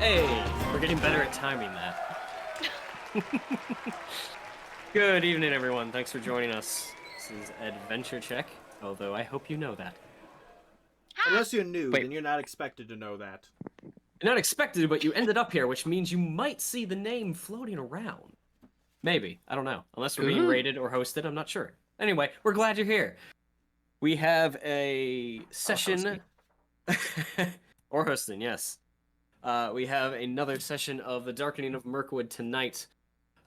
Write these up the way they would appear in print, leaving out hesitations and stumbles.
Hey, we're getting better at timing that. Good evening, everyone. Thanks for joining us. This is AdventureCheck, although I hope you know that. Unless you're new, Wait. then you're not expected to know that. You're not expected, but you ended up here, which means you might see the name floating around. Maybe. I don't know. Unless we're being rated or hosted, I'm not sure. Anyway, we're glad you're here. We have a session... or hosting, yes. We have another session of the Darkening of Mirkwood tonight.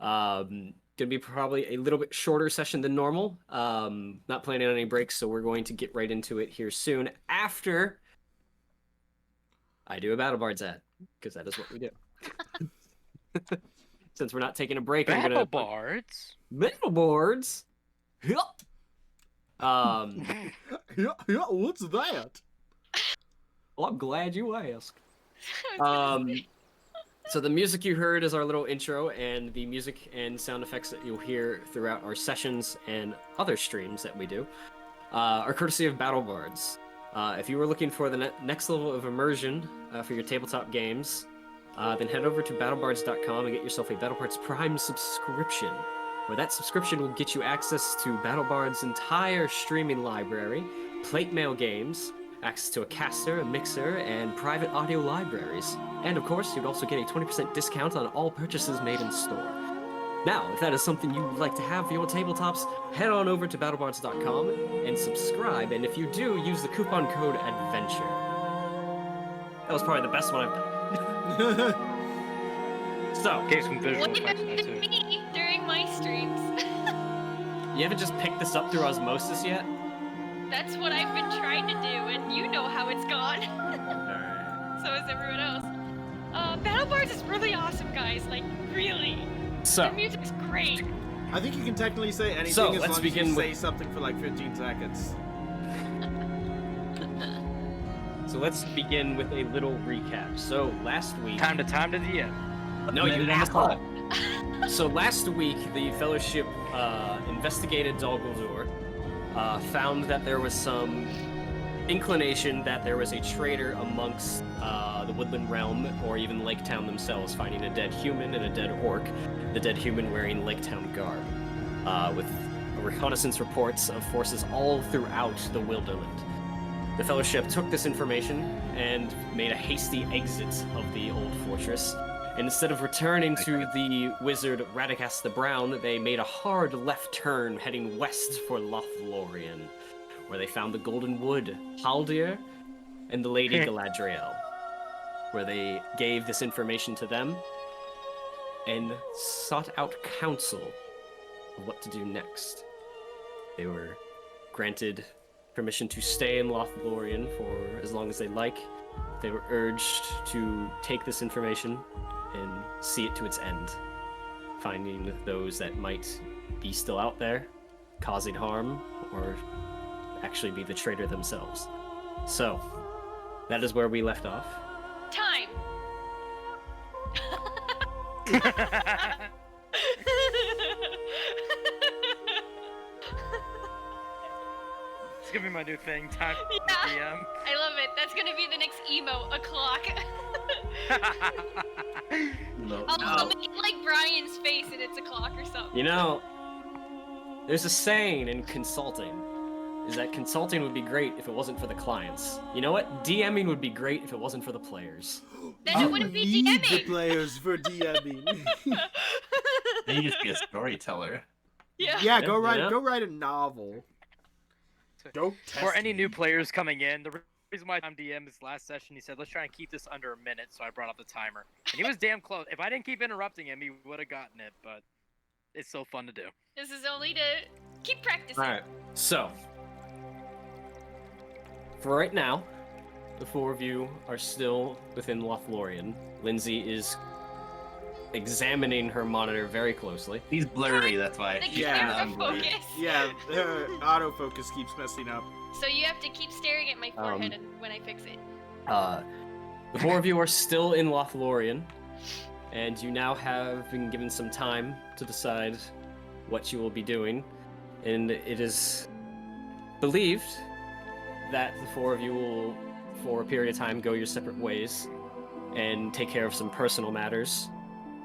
Gonna be probably a little bit shorter session than normal. Not planning on any breaks, so we're going to get right into it here soon after I do a BattleBards ad, because that is what we do. Since we're not taking a break, I'm gonna BattleBards? BattleBards? Yeah, what's that? Well, I'm glad you asked. So the music you heard is our little intro, and the music and sound effects that you'll hear throughout our sessions and other streams that we do are courtesy of BattleBards. If you were looking for the next level of immersion for your tabletop games, then head over to battlebards.com and get yourself a BattleBards Prime subscription, where that subscription will get you access to BattleBards' entire streaming library, plate mail games, access to a caster, a mixer, and private audio libraries. And of course, you'd also get a 20% discount on all purchases made in store. Now, if that is something you would like to have for your tabletops, head on over to battlebards.com and subscribe, and if you do, use the coupon code ADVENTURE. That was probably the best one I've done. So, Gave some visual What effects in that happened to too. me during my streams? you haven't just picked this up through osmosis yet? That's what I've been trying to do, and you know how it's gone. Alright. So is everyone else. BattleBards is really awesome, guys. Like, really. So, The music's great. I think you can technically say anything So, as let's long as begin you with- say something for like 15 seconds. so let's begin with a little recap. So, last week... Time to the end. No, you asshole! So last week, the Fellowship investigated Dol Guldur, found that there was some inclination that there was a traitor amongst the Woodland Realm, or even Lake Town themselves, finding a dead human and a dead orc, the dead human wearing Lake Town garb, with reconnaissance reports of forces all throughout the Wilderland. The Fellowship took this information and made a hasty exit of the old fortress. And instead of returning to the wizard Radagast the Brown, they made a hard left turn heading west for Lothlorien, where they found the Golden Wood, Haldir, and the Lady Galadriel, where they gave this information to them and sought out counsel of what to do next. They were granted permission to stay in Lothlorien for as long as they like. They were urged to take this information and see it to its end, finding those that might be still out there, causing harm, or actually be the traitor themselves. So, that is where we left off. Time. It's gonna be my new thing. Time to Yeah. I love it. That's gonna be the next emo, a clock. I'll make it like Brian's face and it's a clock or something. You know, there's a saying in consulting, is that consulting would be great if it wasn't for the clients. You know what? DMing would be great if it wasn't for the players. Then it wouldn't be need the DMing. players for DMing. Then you just be a storyteller. Yeah. Yeah, go Yeah. write a novel. Don't test For any me. new players coming in, the reason why I'm DM is last session he said, let's try and keep this under a minute, so I brought up the timer. And he was damn close. If I didn't keep interrupting him, he would have gotten it, but it's so fun to do. This is only to keep practicing. Alright, so, for right now, the four of you are still within Lothlorien. Lindsay is examining her monitor very closely. He's blurry, that's why. The Yeah, camera I'm blurry. focus. Yeah, autofocus keeps messing up. So you have to keep staring at my forehead and when I fix it. The four of you are still in Lothlorien, and you now have been given some time to decide what you will be doing, and it is believed that the four of you will, for a period of time, go your separate ways, and take care of some personal matters,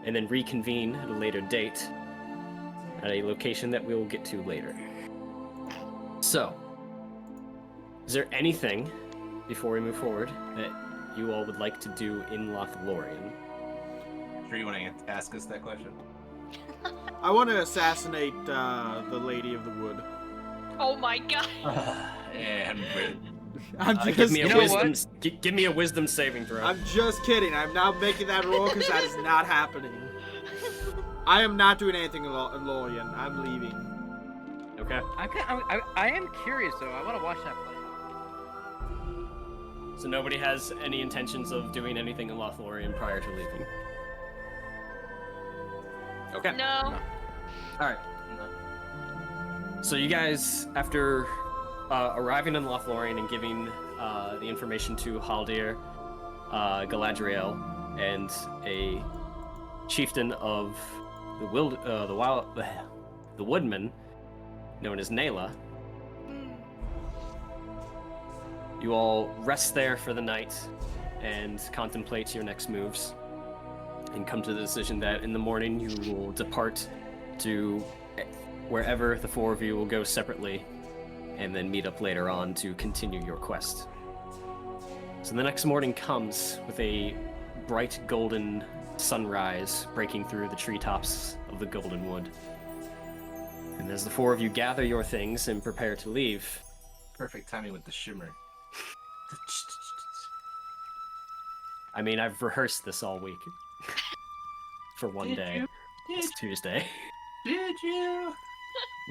and then reconvene at a later date at a location that we will get to later. So, is there anything, before we move forward, that you all would like to do in Lothlorien? Sure you want to ask us that question? I want to assassinate the Lady of the Wood. Oh my god. And we're... I'm just Give me a You know wisdom. Give me a wisdom saving throw. I'm just kidding. I'm not making that roll because that is not happening. I am not doing anything in Lorien. I'm leaving. Okay. I am curious though. I want to watch that play. So nobody has any intentions of doing anything in Lothlorien prior to leaving. Okay. No. All right. So you guys, after arriving in Lothlorien and giving the information to Haldir, Galadriel, and a chieftain of the woodmen, known as Nayla, you all rest there for the night and contemplate your next moves, and come to the decision that in the morning you will depart to wherever the four of you will go separately, and then meet up later on to continue your quest. So the next morning comes with a bright golden sunrise breaking through the treetops of the Golden Wood. And as the four of you gather your things and prepare to leave, Perfect timing with the shimmer. I mean, I've rehearsed this all week. For one day. It's Tuesday. Did you?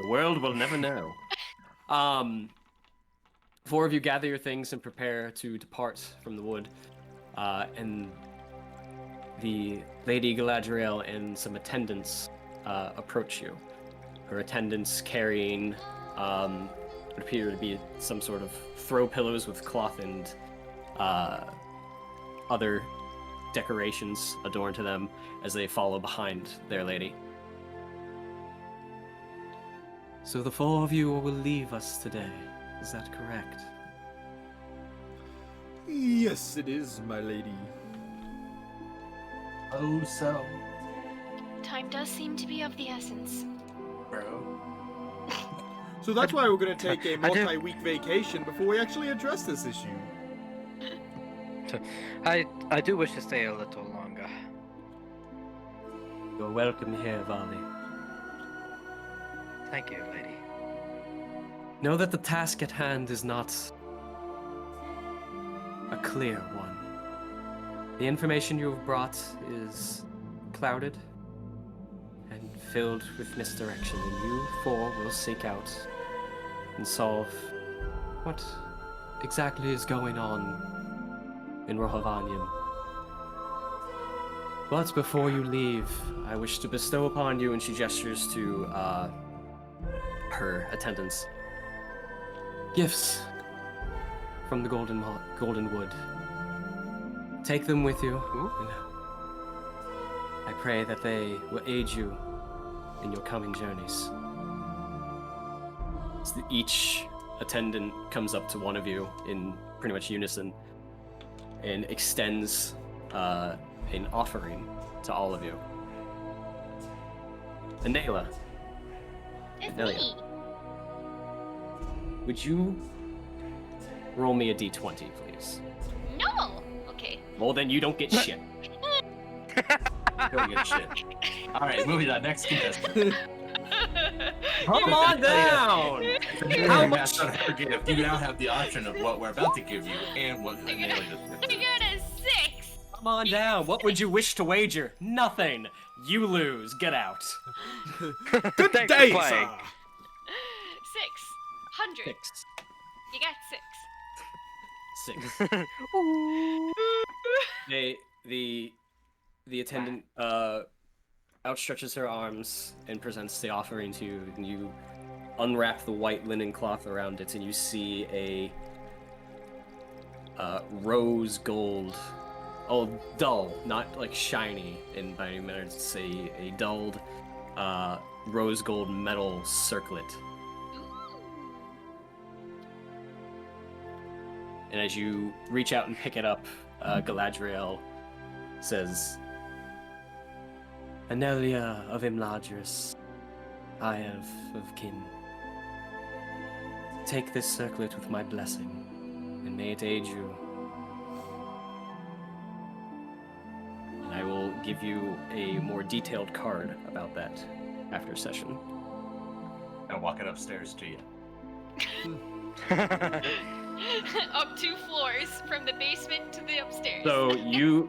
The world will never know. Four of you gather your things and prepare to depart from the wood. And the Lady Galadriel and some attendants approach you. Her attendants carrying what appear to be some sort of throw pillows with cloth and other decorations adorned to them as they follow behind their lady. So the four of you will leave us today, is that correct? Yes, it is, my lady. Oh, so, Time does seem to be of the essence. bro. So that's why we're going to take a I do- multi-week vacation before we actually address this issue. I do wish to stay a little longer. You're welcome here, Vali. Thank you, lady. Know that the task at hand is not a clear one. The information you have brought is clouded and filled with misdirection, and you four will seek out and solve what exactly is going on in Rohavanian. But before you leave, I wish to bestow upon you, and she gestures to her attendants, gifts from the Golden Wood. Take them with you. And I pray that they will aid you in your coming journeys. So each attendant comes up to one of you in pretty much unison and extends an offering to all of you. And Nayla, It's Hell yeah. me. would you roll me a d20, please? No. Okay. Well, then you don't get shit. Don't get shit. Alright, moving on. Next contestant. Come on down! How much? You now have the option of what we're about to give you and what the nail I got a 6. Come on down. What would you wish to wager? Nothing. You lose. Get out. Good Thanks day, for playing. sir. 600. 6. You got 6. 6. The attendant outstretches her arms and presents the offering to you, and you unwrap the white linen cloth around it, and you see a rose gold, dull, not like shiny in by any means. It's a dulled rose gold metal circlet. And as you reach out and pick it up, Galadriel says, Anelia of Imladris, eye of kin, take this circlet with my blessing, and may it aid you. And I will give you a more detailed card about that after session. I'm walking upstairs to you. Up 2 floors from the basement to the upstairs. So you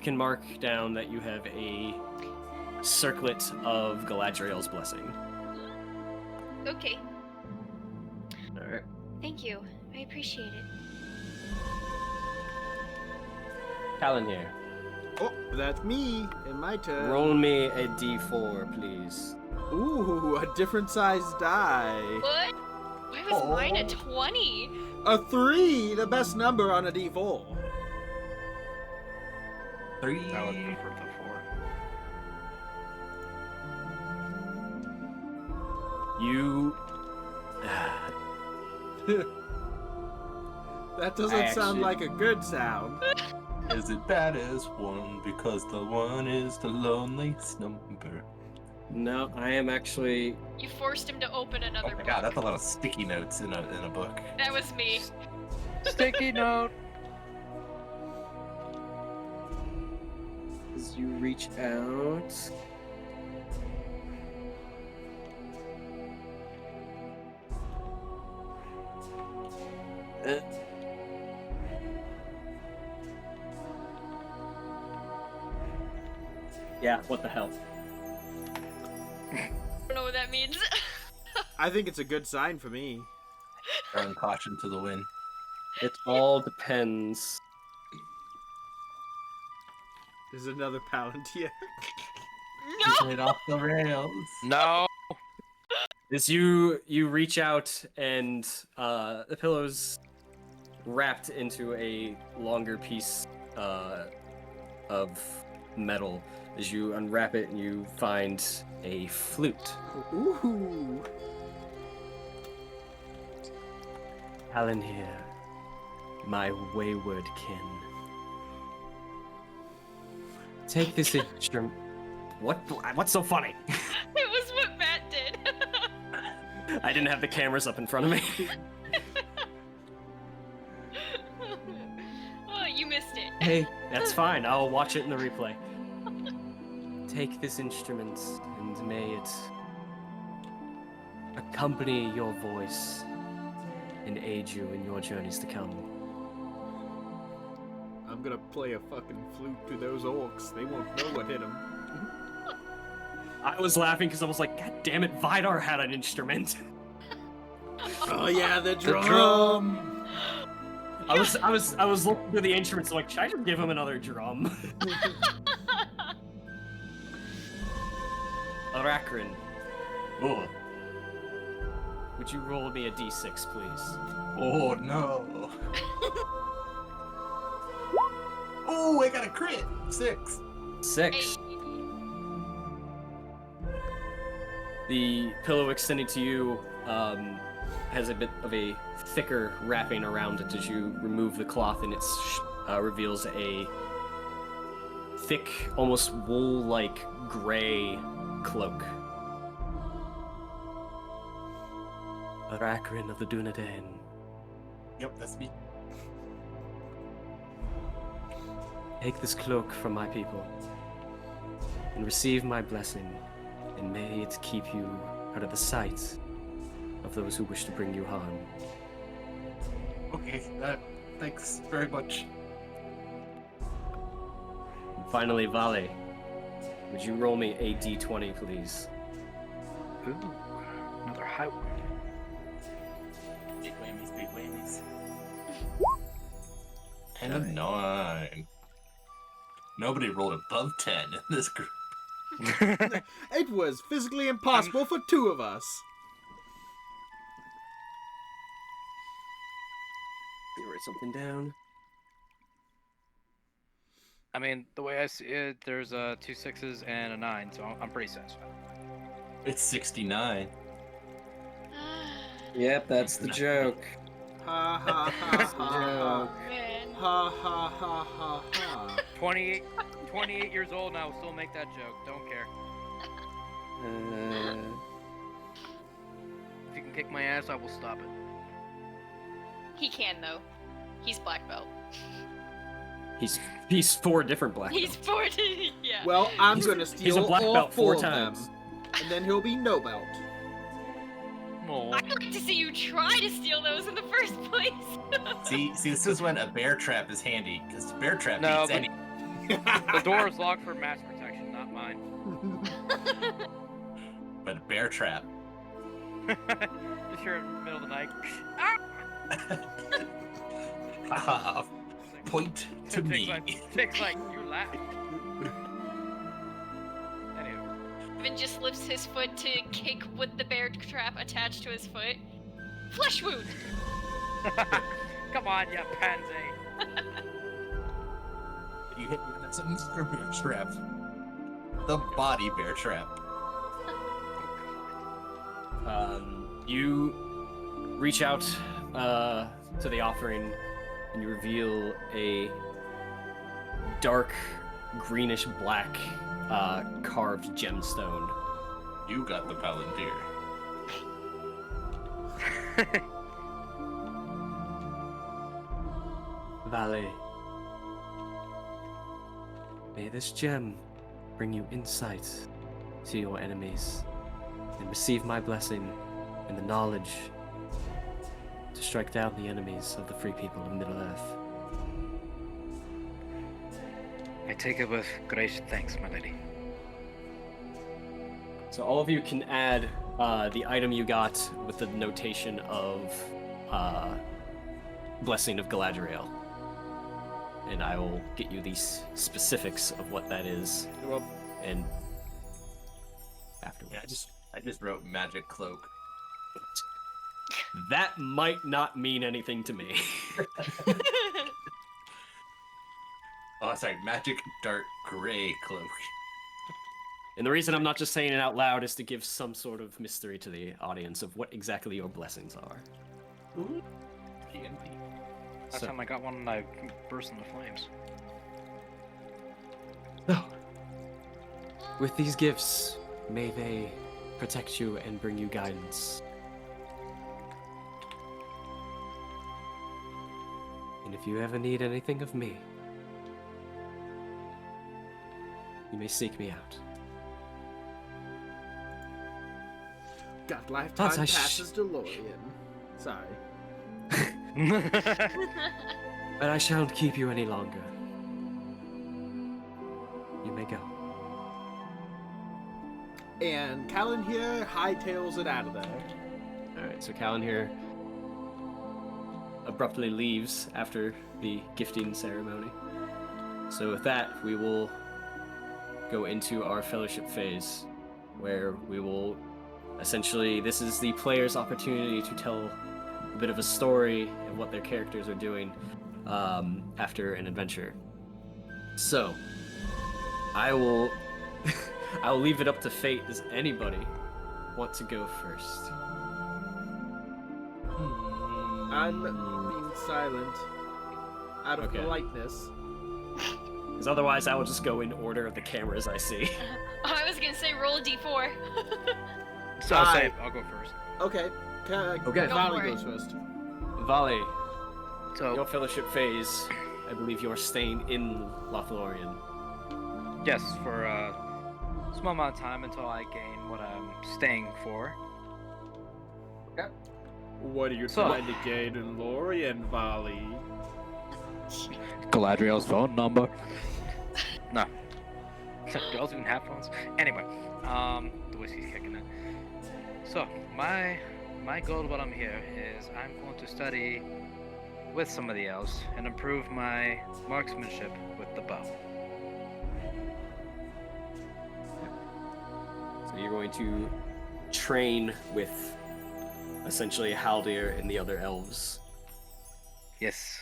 can mark down that you have a circlet of Galadriel's blessing. Okay, All right. thank you. I appreciate it. Callan here. Oh, that's me. In my turn. Roll me a d4, please. Ooh, a different size die. What? Why was mine a 20? A 3, the best number on a D4. 3. I would prefer the 4. You. That doesn't sound actually- like a good sound. Is it bad as 1 because the 1 is the loneliest number? No, I am actually. You forced him to open Oh another my book. god, that's a lot of sticky notes in a book. That was me. Sticky note. As you reach out. Yeah, what the hell? I don't know what that means. I think it's a good sign for me. Throwing caution to the wind. It all depends. There's another Palantir. No! Get off the rails. No. As you reach out and the pillow's wrapped into a longer piece of metal. As you unwrap it, you find a flute. Ooh. Alan here, my wayward kin. Take this instrument. What's so funny? It was what Matt did. I didn't have the cameras up in front of me. Oh, you missed it. Hey, that's fine. I'll watch it in the replay. Take this instrument and may it accompany your voice and aid you in your journeys to come. I'm gonna play a fucking flute to those orcs. They won't know what hit them. I was laughing because I was like, God damn it, Vidar had an instrument. Oh yeah, the drum. drum. I was looking for the instruments, like, should I just give him another drum? Arakrin, Oh, would you roll me a d6, please? oh no. Oh, I got a crit. 6. 6. The pillow extended to you has a bit of a thicker wrapping around it as you remove the cloth, and it reveals a thick, almost wool-like gray cloak. Arakrin of the Dunedain. Yep, that's me. Take this cloak from my people and receive my blessing, and may it keep you out of the sight of those who wish to bring you harm. Okay, thanks very much. And finally, Vale, would you roll me a d20, please? Ooh, another high one. Big whammies, big whammies. And a 9. Nobody rolled above 10 in this group. It was physically impossible for 2 of us. Let me write something down. I mean, the way I see it, there's 2 6s and a 9, so I'm pretty satisfied. It's 69. Yep, that's the joke. Ha ha ha ha ha. Man. Ha ha ha ha ha. 28 years old now, still make that joke. Don't care. If you can kick my ass, I will stop it. He can though. He's black belt. He's 4 different black He's belts. 40. Yeah. Well, I'm He's- gonna he's steal a black all belt 4 4 of times. them, and then he'll be no belt. Oh. I'd like to see you try to steal those in the first place. See, this is when a bear trap is handy, because bear trap No, beats any. The door is locked for mass protection, not mine. But a bear trap. Just here in the middle of the night. Haha. Point to me. Tick's like, you laugh. Anyway. Evan just lifts his foot to kick with the bear trap attached to his foot. Flesh wound. Come on, you pansy. You hit me with some bear trap. The body bear trap. You reach out to the offering, and you reveal a dark greenish black carved gemstone. You got the palantir. Valet, may this gem bring you insight to your enemies, and receive my blessing and the knowledge to strike down the enemies of the free people of Middle-earth. I take it with gracious thanks, my lady. So all of you can add the item you got with the notation of Blessing of Galadriel. And I will get you these specifics of what that is. Well, And afterwards. Yeah, I just wrote magic cloak. That might not mean anything to me. Oh, sorry, magic dark gray cloak. And the reason I'm not just saying it out loud is to give some sort of mystery to the audience of what exactly your blessings are. Ooh. PNP. Last So- time I got one and I burst into flames. So, with these gifts, may they protect you and bring you guidance. And if you ever need anything of me, you may seek me out. got lifetime Plus, I passes DeLorean. Sorry. But I shan't keep you any longer. You may go. And Callan here hightails it out of there. Alright, so Callan here abruptly leaves after the gifting ceremony. So with that, we will go into our fellowship phase, where we will essentially, this is the player's opportunity to tell a bit of a story of what their characters are doing after an adventure. So, I will I will leave it up to fate. Does anybody want to go first? I'm being silent out of Okay. politeness. Because otherwise I will just go in order of the cameras I see. I was gonna say roll a d4. So I'll say I'll go first. Okay. Okay. Valley for it. goes first. Vale, So your fellowship phase, I believe you're staying in Lothlorien. yes, for a small amount of time until I gain what I'm staying for. What are you So- trying to gain in Lorien Valley? Galadriel's phone number. No. Girls even have phones. Anyway, the whiskey's kicking in. So my goal while I'm here is I'm going to study with some of the elves and improve my marksmanship with the bow. So you're going to train with essentially Haldir and the other elves. Yes.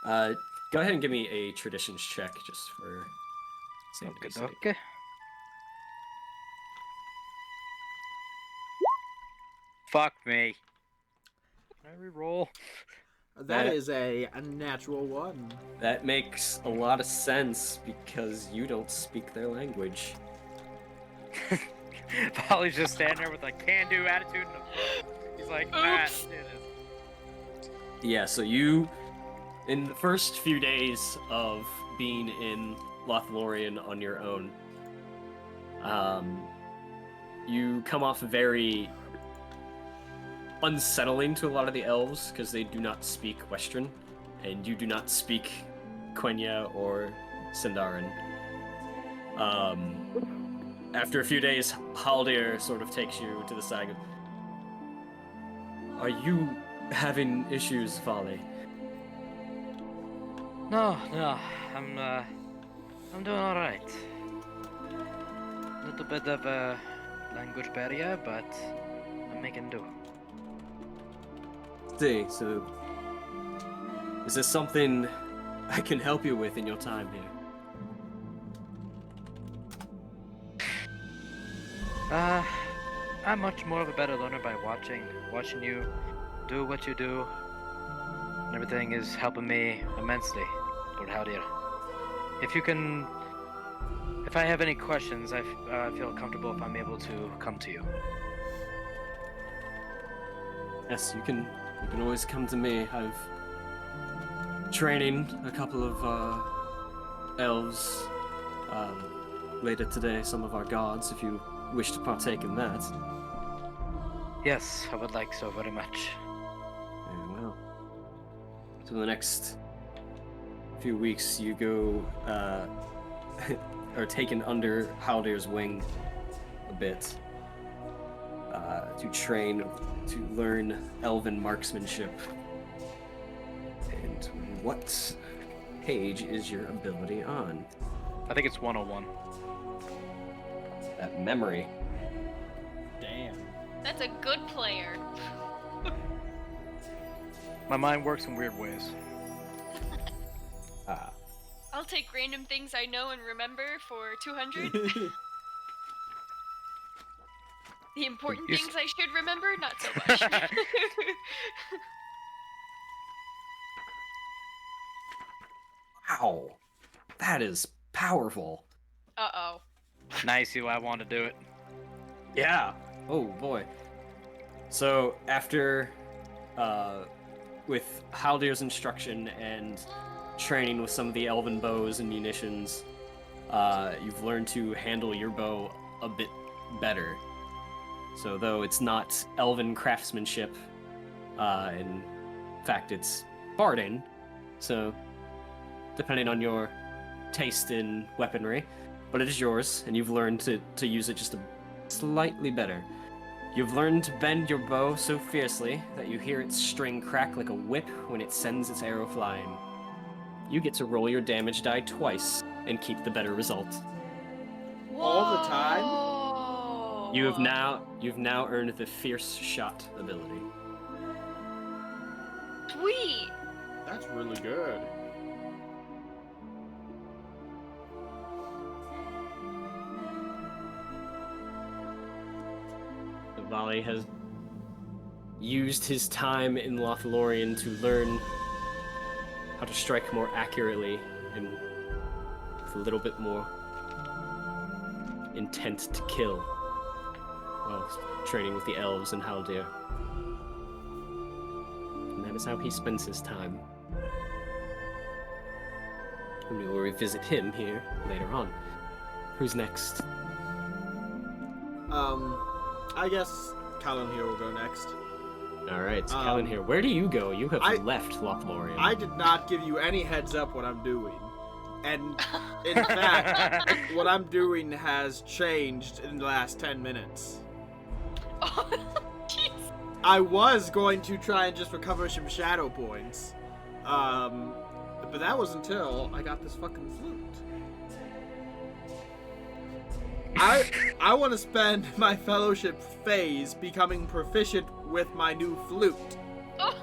Alright. Go ahead and give me a traditions check just for safety's sake. Okay. Fuck me. Can I reroll? That is a natural one. That makes a lot of sense because you don't speak their language. Polly's just standing there with a can-do attitude. He's like, ah, Oops. do this. Yeah, so you, in the first few days of being in Lothlorien on your own, you come off very unsettling to a lot of the elves because they do not speak Western, and you do not speak Quenya or Sindarin. After a few days, Haldir sort of takes you to the side. And, are you having issues, Folly? No, I'm doing all right. Little bit of a language barrier, but I'm making do. See, so is there something I can help you with in your time here? I'm much more of a better learner by watching you do what you do, and everything is helping me immensely, Lord Haldir. If I have any questions, I feel comfortable if I'm able to come to you. Yes, you can always come to me. I've training a couple of elves later today, some of our gods, if you wish to partake in that. Yes, I would like so very much. Very well. So the next few weeks you go are taken under Haldir's wing a bit to train, to learn Elven marksmanship. And what page is your ability on? I think it's 101. That memory. Damn. That's a good player. My mind works in weird ways. Ah. I'll take random things I know and remember for 200. The important You s- things I should remember, not so much. Wow. That is powerful. Uh-oh. Nice, I want to do it. Yeah. Oh boy. So after, with Haldir's instruction and training with some of the elven bows and munitions, you've learned to handle your bow a bit better. So though it's not elven craftsmanship, in fact it's barding, so depending on your taste in weaponry, but it is yours, and you've learned to use it just a slightly better. You've learned to bend your bow so fiercely that you hear its string crack like a whip when it sends its arrow flying. You get to roll your damage die twice and keep the better result. All the time? Whoa. You've now earned the fierce shot ability. Sweet. That's really good. Vali has used his time in Lothlorien to learn how to strike more accurately and with a little bit more intent to kill while training with the elves and Haldir. And that is how he spends his time. And we will revisit him here later on. Who's next? I guess Callan here will go next. Alright, so Callan here. Where do you go? You have I- left Lothlorien. I did not give you any heads up what I'm doing. And in fact, what I'm doing has changed in the last 10 minutes. Oh, jeez. I was going to try and just recover some shadow points. But that was until I got this fucking flute. I want to spend my fellowship phase becoming proficient with my new flute. Oh.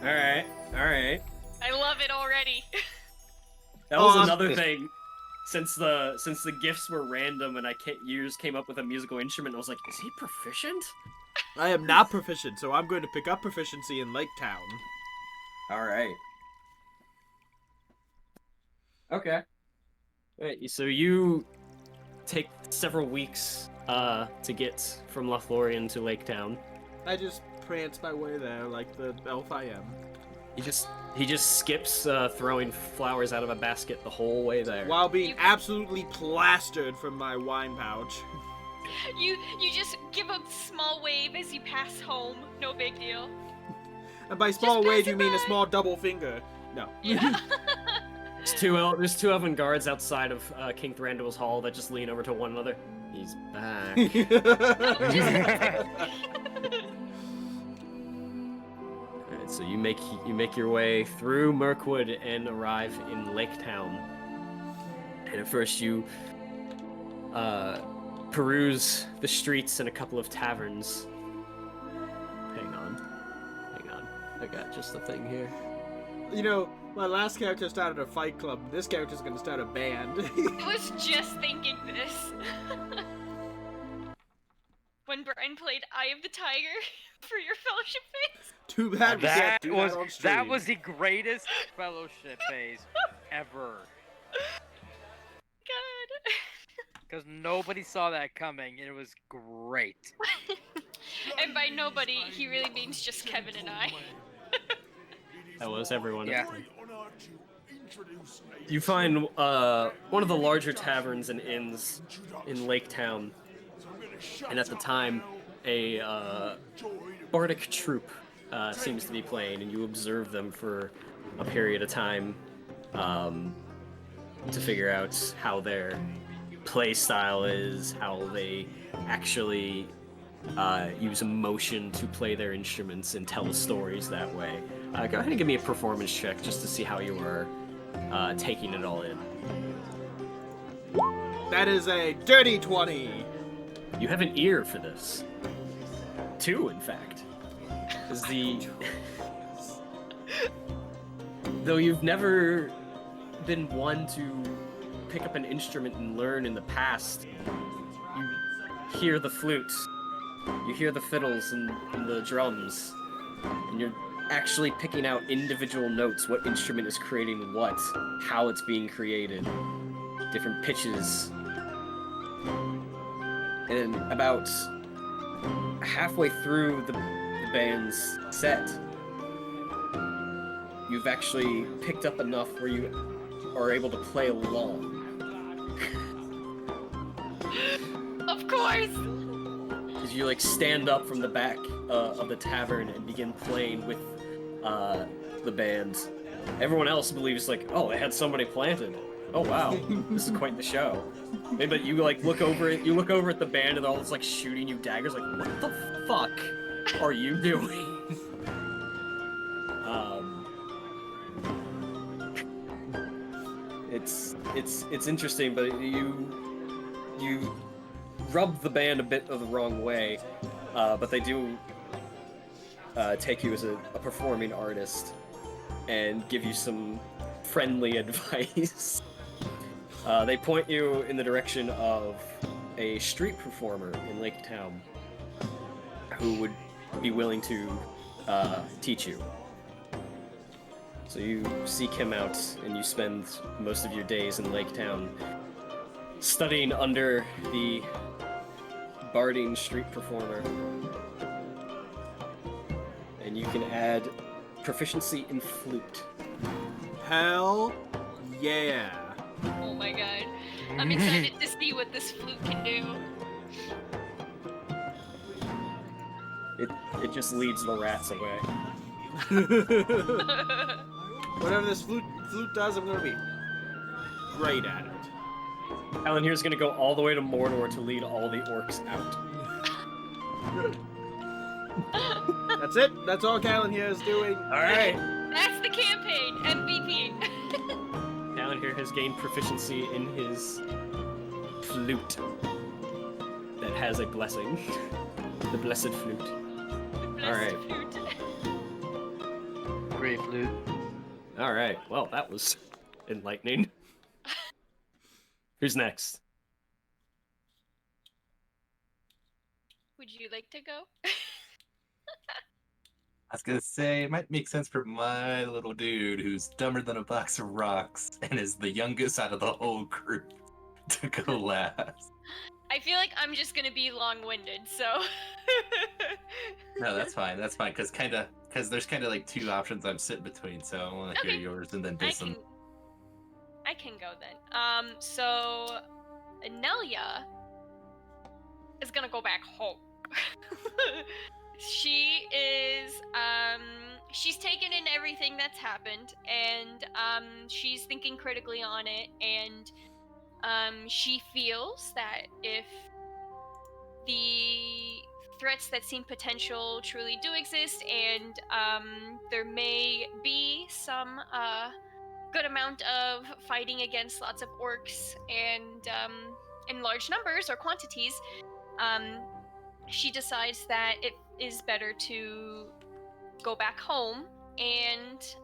Alright. I love it already. That was Oh, another thing. Since the gifts were random and you just came up with a musical instrument, I was like, is he proficient? I am not proficient, so I'm going to pick up proficiency in Lake Town. All right. Okay. Wait, so you take several weeks to get from Lothlorien to Lake Town. I just prance my way there like the elf I am. He just skips throwing flowers out of a basket the whole way there. While being absolutely plastered from my wine pouch. You just give a small wave as you pass home. No big deal. And by small Just wave, pass you it mean a by. small double finger. No. Yeah. There's two Elven guards outside of King Thranduil's hall that just lean over to one another. He's back. Alright, so you make your way through Mirkwood and arrive in Lake Town. And at first you peruse the streets and a couple of taverns. Hang on. I got just the thing here. You know, my last character started a fight club. This character's gonna start a band. I was just thinking this. When Brian played Eye of the Tiger for your fellowship phase. Too bad we can't do that on stream. That was the greatest fellowship phase ever. God. Because nobody saw that coming, and it was great. And by nobody, he really means just Kevin and I. That was everyone. Yeah. You find one of the larger taverns and inns in Lake Town, and at the time, a bardic troupe seems to be playing, and you observe them for a period of time to figure out how their play style is, how they actually use emotion to play their instruments and tell stories that way. Go ahead and give me a performance check just to see how you are taking it all in. That is a dirty 20. You have an ear for this. 2, in fact. Is though you've never been one to pick up an instrument and learn in the past, you hear the flute, you hear the fiddles and the drums, and you're actually picking out individual notes, what instrument is creating what, how it's being created, different pitches. And about halfway through the band's set, you've actually picked up enough where you are able to play along. Of course! As you stand up from the back of the tavern and begin playing with the band. Everyone else believes oh, they had somebody planted. Oh wow, this is quite the show. But you look over it. You look over at the band, and they're all just shooting you daggers. What the fuck are you doing? It's interesting, but you rub the band a bit of the wrong way, but they do take you as a performing artist and give you some friendly advice. They point you in the direction of a street performer in Lake Town who would be willing to teach you. So you seek him out, and you spend most of your days in Lake Town studying under the barding street performer. And you can add proficiency in flute. Hell yeah. Oh my god. I'm excited to see what this flute can do. It just leads the rats away. Whatever this flute does, I'm gonna be great at it. Alan here's gonna go all the way to Mordor to lead all the orcs out. That's it. That's all Callan here is doing. Alright. That's the campaign! MVP! Alan here has gained proficiency in his flute that has a blessing. The blessed flute. Alright. Great flute. Alright. Well, that was enlightening. Who's next? Would you like to go? I was gonna say it might make sense for my little dude who's dumber than a box of rocks and is the youngest out of the whole group to go last. I feel like I'm just gonna be long-winded, so. No, that's fine. That's fine because there's kind of like two options I'm sitting between. So I want to Okay. hear yours and then Disson. I can go then. So Anelia is gonna go back home. She is, she's taken in everything that's happened, and, she's thinking critically on it, and, she feels that if the threats that seem potential truly do exist, and, there may be some, good amount of fighting against lots of orcs, and, in large numbers or quantities, she decides that it is better to go back home and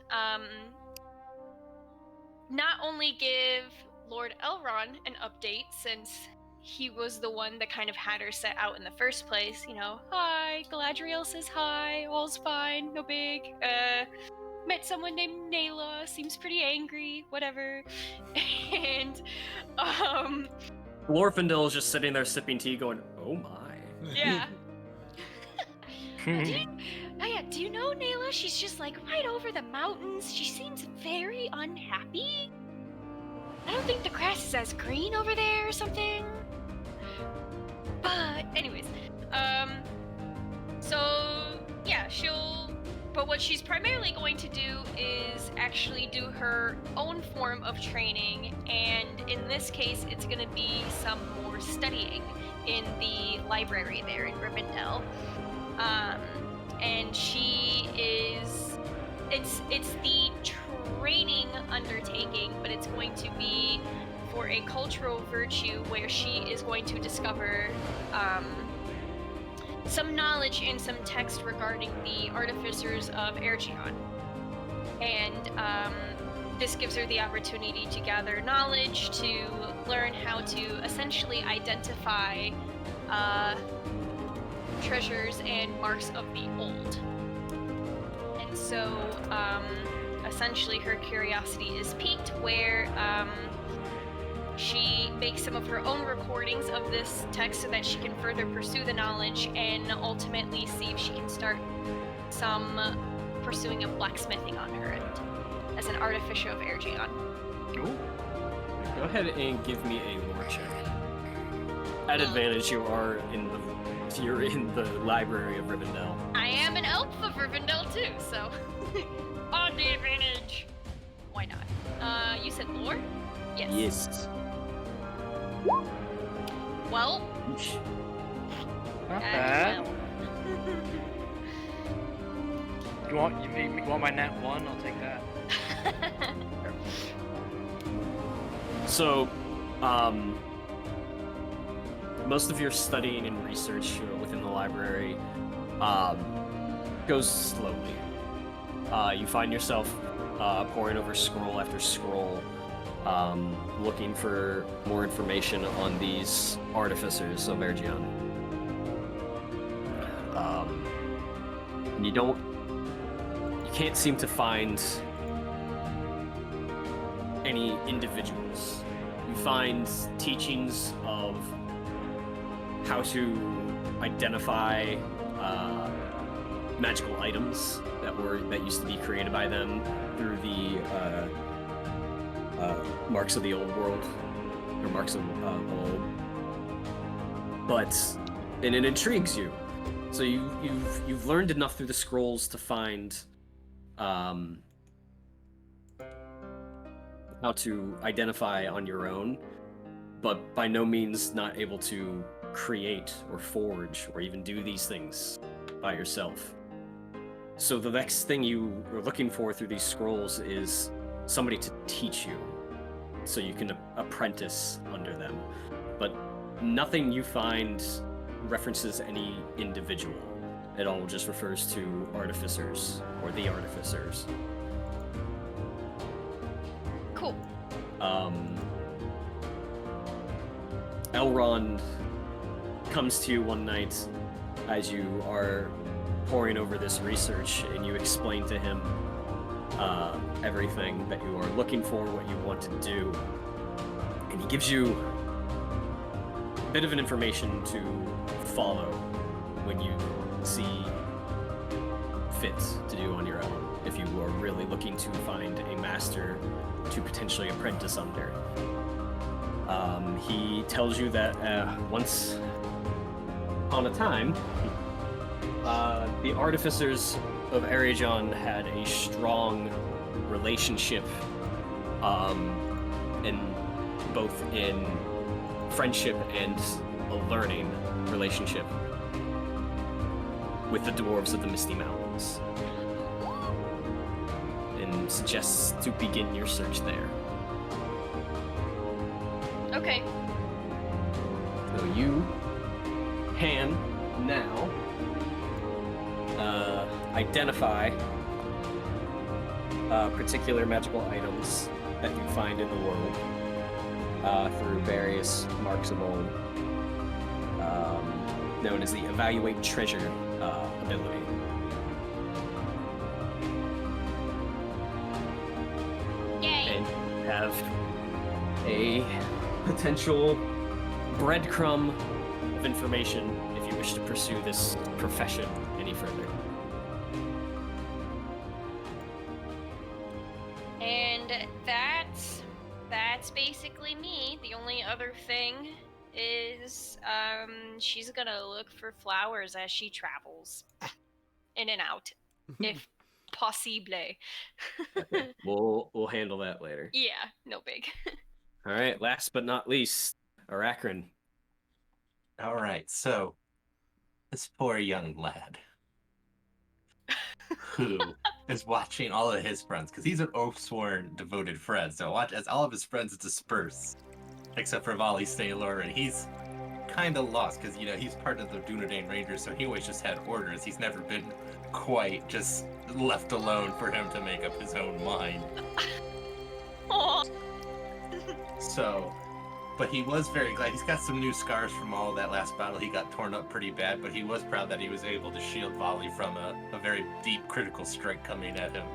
not only give Lord Elrond an update, since he was the one that kind of had her set out in the first place. You know, hi, Galadriel says hi, all's fine, no big. Met someone named Nayla, seems pretty angry, whatever. And Glorfindel is just sitting there sipping tea, going, "Oh my." yeah. Do you know Nayla? She's just like right over the mountains. She seems very unhappy. I don't think the grass is as green over there or something. But anyways, so yeah, but what she's primarily going to do is actually do her own form of training, and in this case, it's going to be some more studying in the library there in Rivendell. And she is, it's the training undertaking, but it's going to be for a cultural virtue where she is going to discover some knowledge and some text regarding the artificers of Ergion. And this gives her the opportunity to gather knowledge, to learn how to essentially identify treasures and marks of the old. And so essentially her curiosity is piqued, where she makes some of her own recordings of this text so that she can further pursue the knowledge and ultimately see if she can start some pursuing of blacksmithing on her end as an artificer of Ergion. Cool. Go ahead and give me a lore check. At advantage, you're in the library of Rivendell. I am an elf of Rivendell too, so on the advantage. Why not? You said lore? Yes. Yes. Well. Not bad. You want my nat 1? I'll take that. So, most of your studying and research within the library goes slowly. You find yourself poring over scroll after scroll, looking for more information on these artificers of Ergion. And you can't seem to find any individuals. You find teachings of how to identify magical items that used to be created by them through the marks of the old world, or marks of old. And it intrigues you. So you've learned enough through the scrolls to find how to identify on your own, but by no means not able to create or forge or even do these things by yourself. So the next thing you are looking for through these scrolls is somebody to teach you, so you can apprentice under them. But nothing you find references any individual. It all just refers to artificers or the artificers. Cool. Elrond comes to you one night as you are poring over this research, and you explain to him everything that you are looking for, what you want to do, and he gives you a bit of an information to follow when you see fit to do on your own, if you are really looking to find a master to potentially apprentice under. He tells you that once upon a time, the artificers of Aragon had a strong relationship, both in friendship and a learning relationship with the dwarves of the Misty Mountains, and suggests to begin your search there. Okay. So you can now identify particular magical items that you find in the world through various marks of old, known as the Evaluate Treasure ability. Yay. And have a potential breadcrumb of information if you wish to pursue this profession any further. And that's basically me. The only other thing is she's gonna look for flowers as she travels in and out, if possible. We'll handle that later. Yeah, no big. All right, last but not least, Arachrin. All right, so this poor young lad who is watching all of his friends, because he's an oath-sworn devoted friend, so watch as all of his friends disperse, except for Vali Sailor, and he's kind of lost, because, you know, he's part of the Dunedain Rangers, so he always just had orders. He's never been quite just left alone for him to make up his own mind. Aw. So, but he was very glad. He's got some new scars from all that last battle. He got torn up pretty bad, but he was proud that he was able to shield Volley from a very deep critical strike coming at him.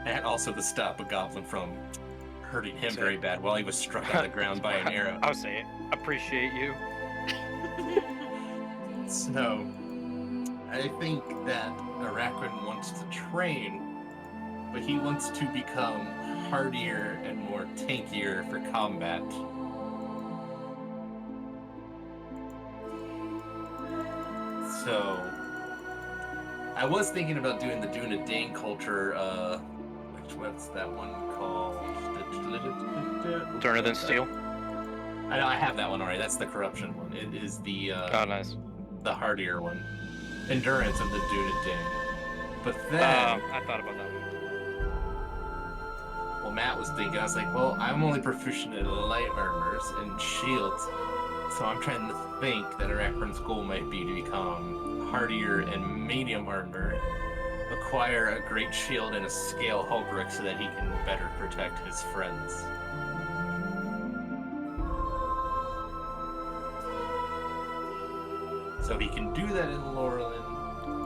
And also to stop a goblin from hurting him very bad while he was struck on the ground by an arrow. I'll say it. Appreciate you. So, I think that Arachrin wants to train, but he wants to become hardier and more tankier for combat. So, I was thinking about doing the Dunedain culture, what's that one called? Turner than Steel. I know, I have that one already. That's the corruption one. It is the, Oh, nice. the hardier one. Endurance of the Dunedain. But then... I thought about that one. Well, Matt was thinking, I was like, well, I'm only proficient in light armors and shields, so I'm trying to think that Arachrin's goal might be to become hardier and medium armor, acquire a great shield and a scale halberd so that he can better protect his friends. So he can do that in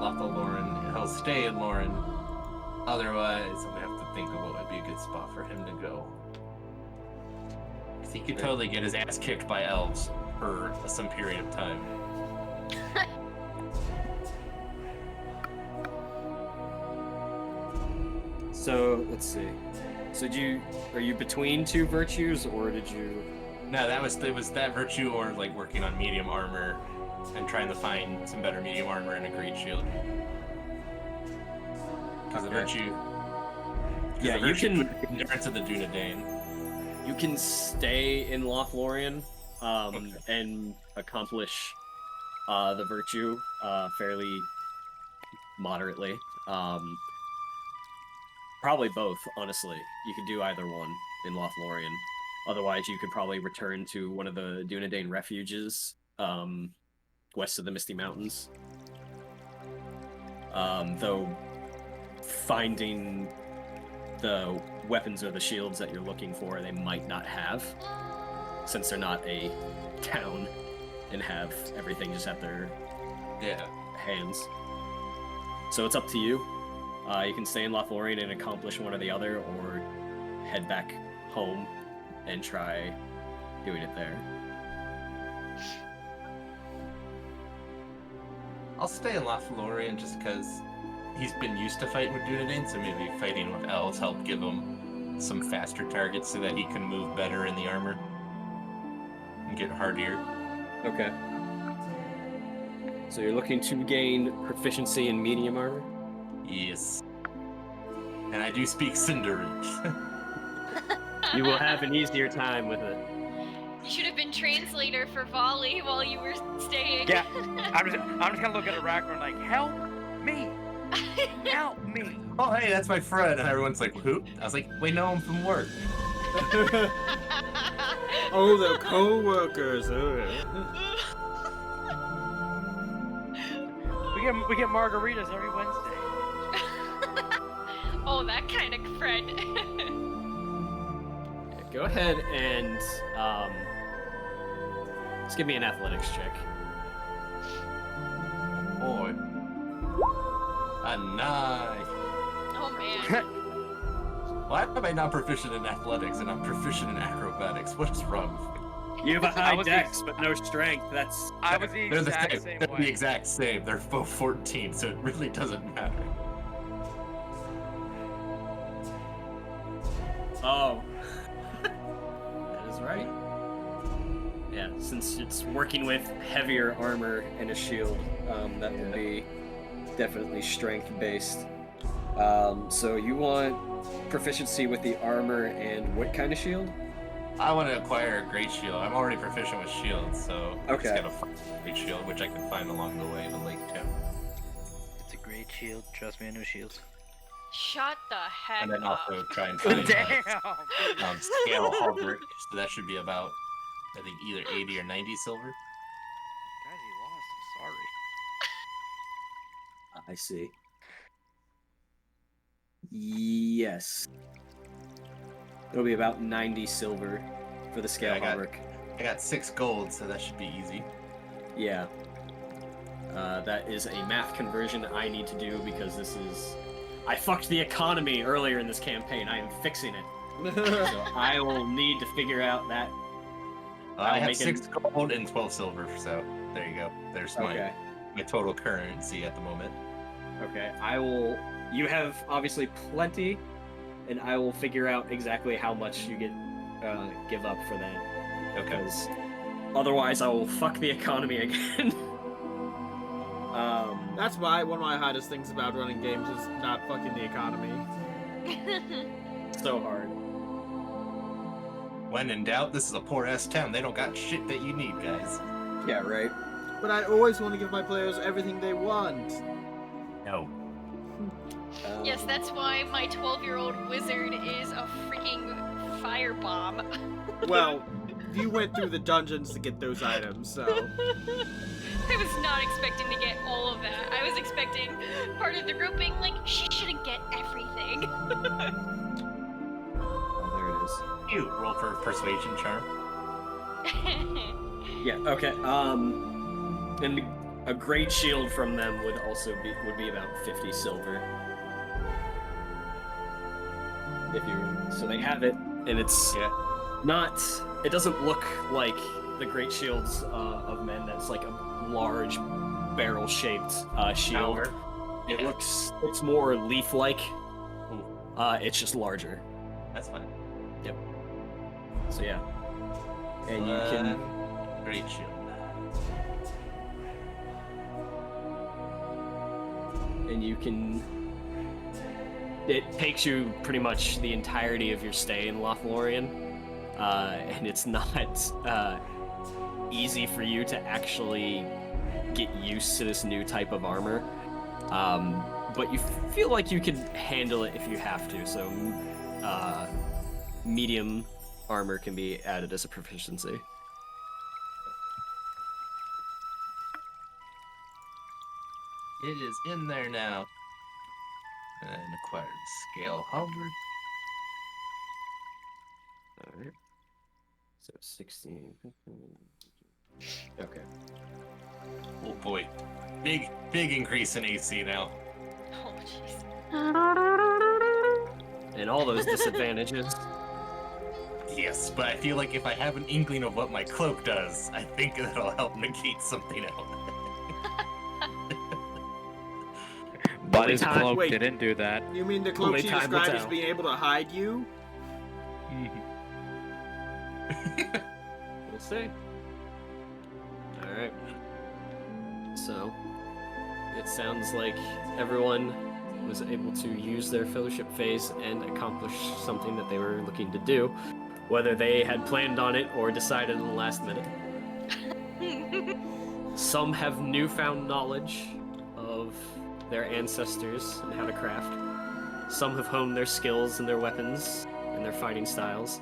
Lothlorien, he'll stay in Lorien. Otherwise, I'm gonna have to think of what would be a good spot for him to go. Because he could totally get his ass kicked by elves for some period of time. So let's see. So are you between two virtues, or did you? No, it was that virtue or like working on medium armor and trying to find some better medium armor and a great shield. Because the virtue. Yeah, you can. Endurance of the Dunedain. You can stay in Lothlorien, Okay. and accomplish the virtue fairly moderately. Probably both, honestly. You could do either one in Lothlorien. Otherwise, you could probably return to one of the Dunedain refuges west of the Misty Mountains. Though finding the weapons or the shields that you're looking for they might not have, since they're not a town and have everything just at their hands. So it's up to you. You can stay in Lothlorien and accomplish one or the other, or head back home and try doing it there. I'll stay in Lothlorien just because he's been used to fighting with Dunedain, so maybe fighting with elves help give him some faster targets so that he can move better in the armor and get hardier. Okay. So you're looking to gain proficiency in medium armor? Yes. And I do speak Cinderich. You will have an easier time with it. You should have been translator for volley while you were staying. Yeah, I'm just gonna look at a raccoon like, help me, help me. Oh, hey, that's my friend. And everyone's like, who? I was like, we know him from work. Oh, the co-workers. We get margaritas every Wednesday. Oh, that kind of friend. Go ahead and just give me an athletics check. Boy. A 9. Oh man. Why am I not proficient in athletics and I'm proficient in acrobatics? What is wrong with me? You have a high was dex, but no strength. That's I was the They're the exact same. same They're way. the exact same. They're both 14, so it really doesn't matter. Oh. That is right. Yeah, since it's working with heavier armor and a shield, that will be definitely strength-based. So you want proficiency with the armor and what kind of shield? I want to acquire a great shield. I'm already proficient with shields, so I just Okay. gotta find a great shield, which I can find along the way in the lake too. It's a great shield. Trust me, I know shields. Shut the heck And then up. also try and find Damn. scale halberd, so that should be about, I think, either 80 or 90 silver. Guys, you lost. I'm sorry. I see. Yes. It'll be about 90 silver for the scale Yeah, hauberk. I got 6 gold, so that should be easy. Yeah. That is a math conversion I need to do because this is... I fucked the economy earlier in this campaign. I am fixing it. So I will need to figure out that. I I'll have make 6 gold and 12 silver, so there you go. There's Okay. my total currency at the moment. Okay. I will... You have obviously plenty, and I will figure out exactly how much you give up for that. Okay. Because otherwise I will fuck the economy again. That's why one of my hardest things about running games is not fucking the economy. So hard. When in doubt, this is a poor-ass town. They don't got shit that you need, guys. Yeah, right. But I always want to give my players everything they want. No. Yes, that's why my 12-year-old wizard is a freaking firebomb. Well, you went through the dungeons to get those items, so... I was not expecting to get all of that. I was expecting part of the group being like, she shouldn't get everything. Oh, there it is. You roll for persuasion charm. Yeah, okay. And a great shield from them would also be about 50 silver. So they have it, and it's not. It doesn't look like the great shields of men. That's like a large barrel-shaped shield. Tower. It looks. It's more leaf-like. It's just larger. That's fine. So yeah. And you can. Great shield. And you can. It takes you pretty much the entirety of your stay in Lothlorien, and it's not easy for you to actually get used to this new type of armor. But you feel like you can handle it if you have to. So, medium armor can be added as a proficiency. It is in there now. And acquired scale halberd. Alright. So 16. Okay. Oh boy. Big increase in AC now. Oh, jeez. And all those disadvantages. Yes, but I feel like if I have an inkling of what my cloak does, I think that'll help negate something else. But his time- cloak wait. didn't do that. You mean the cloak Only she time will described as tell. being able to hide you? We'll see. Alright. So, it sounds like everyone was able to use their fellowship phase and accomplish something that they were looking to do, whether they had planned on it or decided in the last minute. Some have newfound knowledge of their ancestors and how to craft. Some have honed their skills and their weapons and their fighting styles.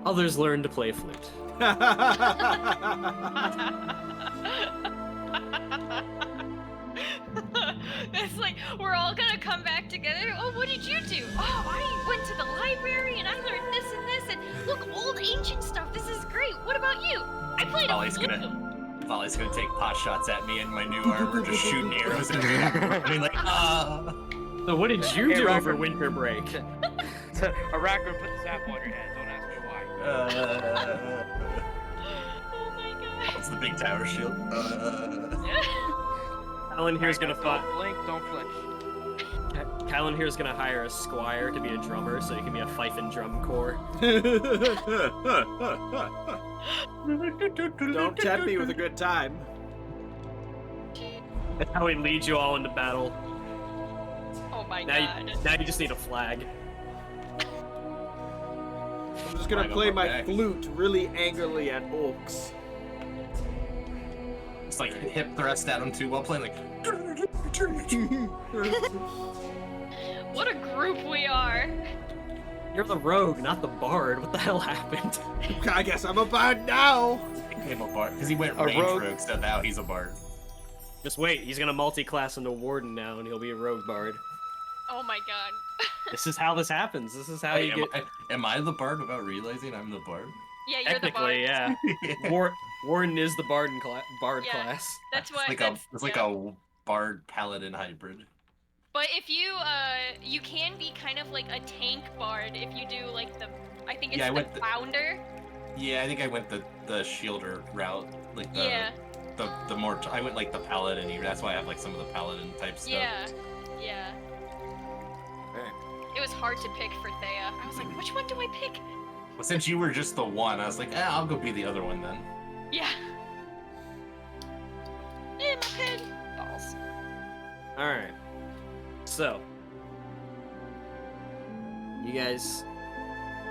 Others learn to play flute. It's like we're all gonna come back together. Oh, what did you do? Oh, I went to the library and I learned this and this, and look, old ancient stuff. This is great. What about you? I played a Volley's flute. Volley's gonna take pot shots at me in my new armor, just shooting arrows at me. I mean, like, ah. So what did you Hey, do Robert. over winter break? Arachne, put the sap on your head. Don't ask me why. Oh my god. What's the big tower shield? Callan here's gonna Don't fight. blink, don't flinch. Callan here's gonna hire a squire to be a drummer, so he can be a fife and drum corps. Don't tempt me with a good time. That's how he leads you all into battle. Oh my Now god. now you just need a flag. I'm just gonna Flag on play my my back. flute really angrily at orcs. It's like hip thrust at him too while playing like. What a group we are. You're the rogue, not the bard. What the hell happened? I guess I'm a bard now. Became a bard because he went A range rogue. rogue, so now he's a bard. Just wait, he's gonna multi-class into warden now, and he'll be a rogue bard. Oh my god. This is how this happens. This is how Wait, you get. am I the bard without realizing I'm the bard? Yeah, you're the Technically, bard. yeah. Warden is the bard Yeah. class. That's what. It's like a bard paladin hybrid. But if you you can be kind of like a tank bard if you do like the, I think it's Yeah, I the went the- founder. Yeah, I think I went the shielder route, like the Yeah, the more I went like the paladin. That's why I have like some of the paladin type stuff. yeah, yeah. Alright. It was hard to pick for Thea. I was like, which one do I pick? Well, since you were just the one, I was like, I'll go be the other one then. Yeah. Eh, my pen. Balls. Alright. So. You guys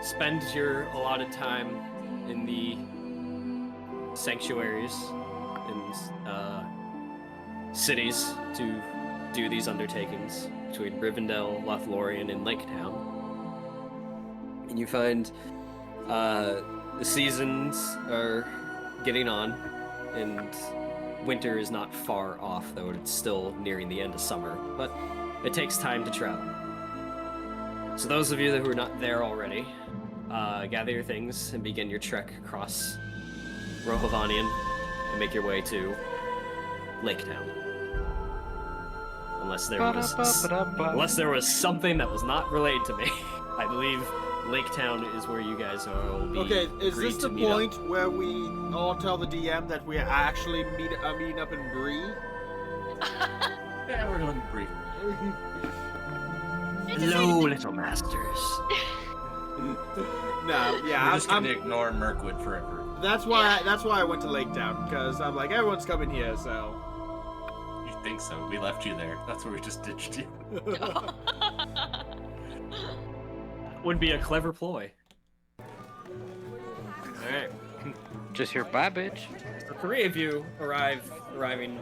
spend your allotted time in the sanctuaries and cities to do these undertakings between Rivendell, Lothlorien, and Laketown. And you find the seasons are getting on, and winter is not far off, though it's still nearing the end of summer, but it takes time to travel. So those of you who are not there already, gather your things and begin your trek across Rohavanian and make your way to Laketown. Unless there was something that was not related to me. I believe Laketown is where you guys will be. Okay, is agreed this to the meet up. point where we all tell the DM that we're actually meeting up in Bree? Yeah, we're going brief. Hello, little masters. No, yeah, We're just I'm, gonna ignore Mirkwood forever. that's why I went to Lake Town, because I'm like, everyone's coming here, so. You think so? We left you there. That's where we just ditched you. Would be a clever ploy. Alright. Just your bye, bitch. The three of you arriving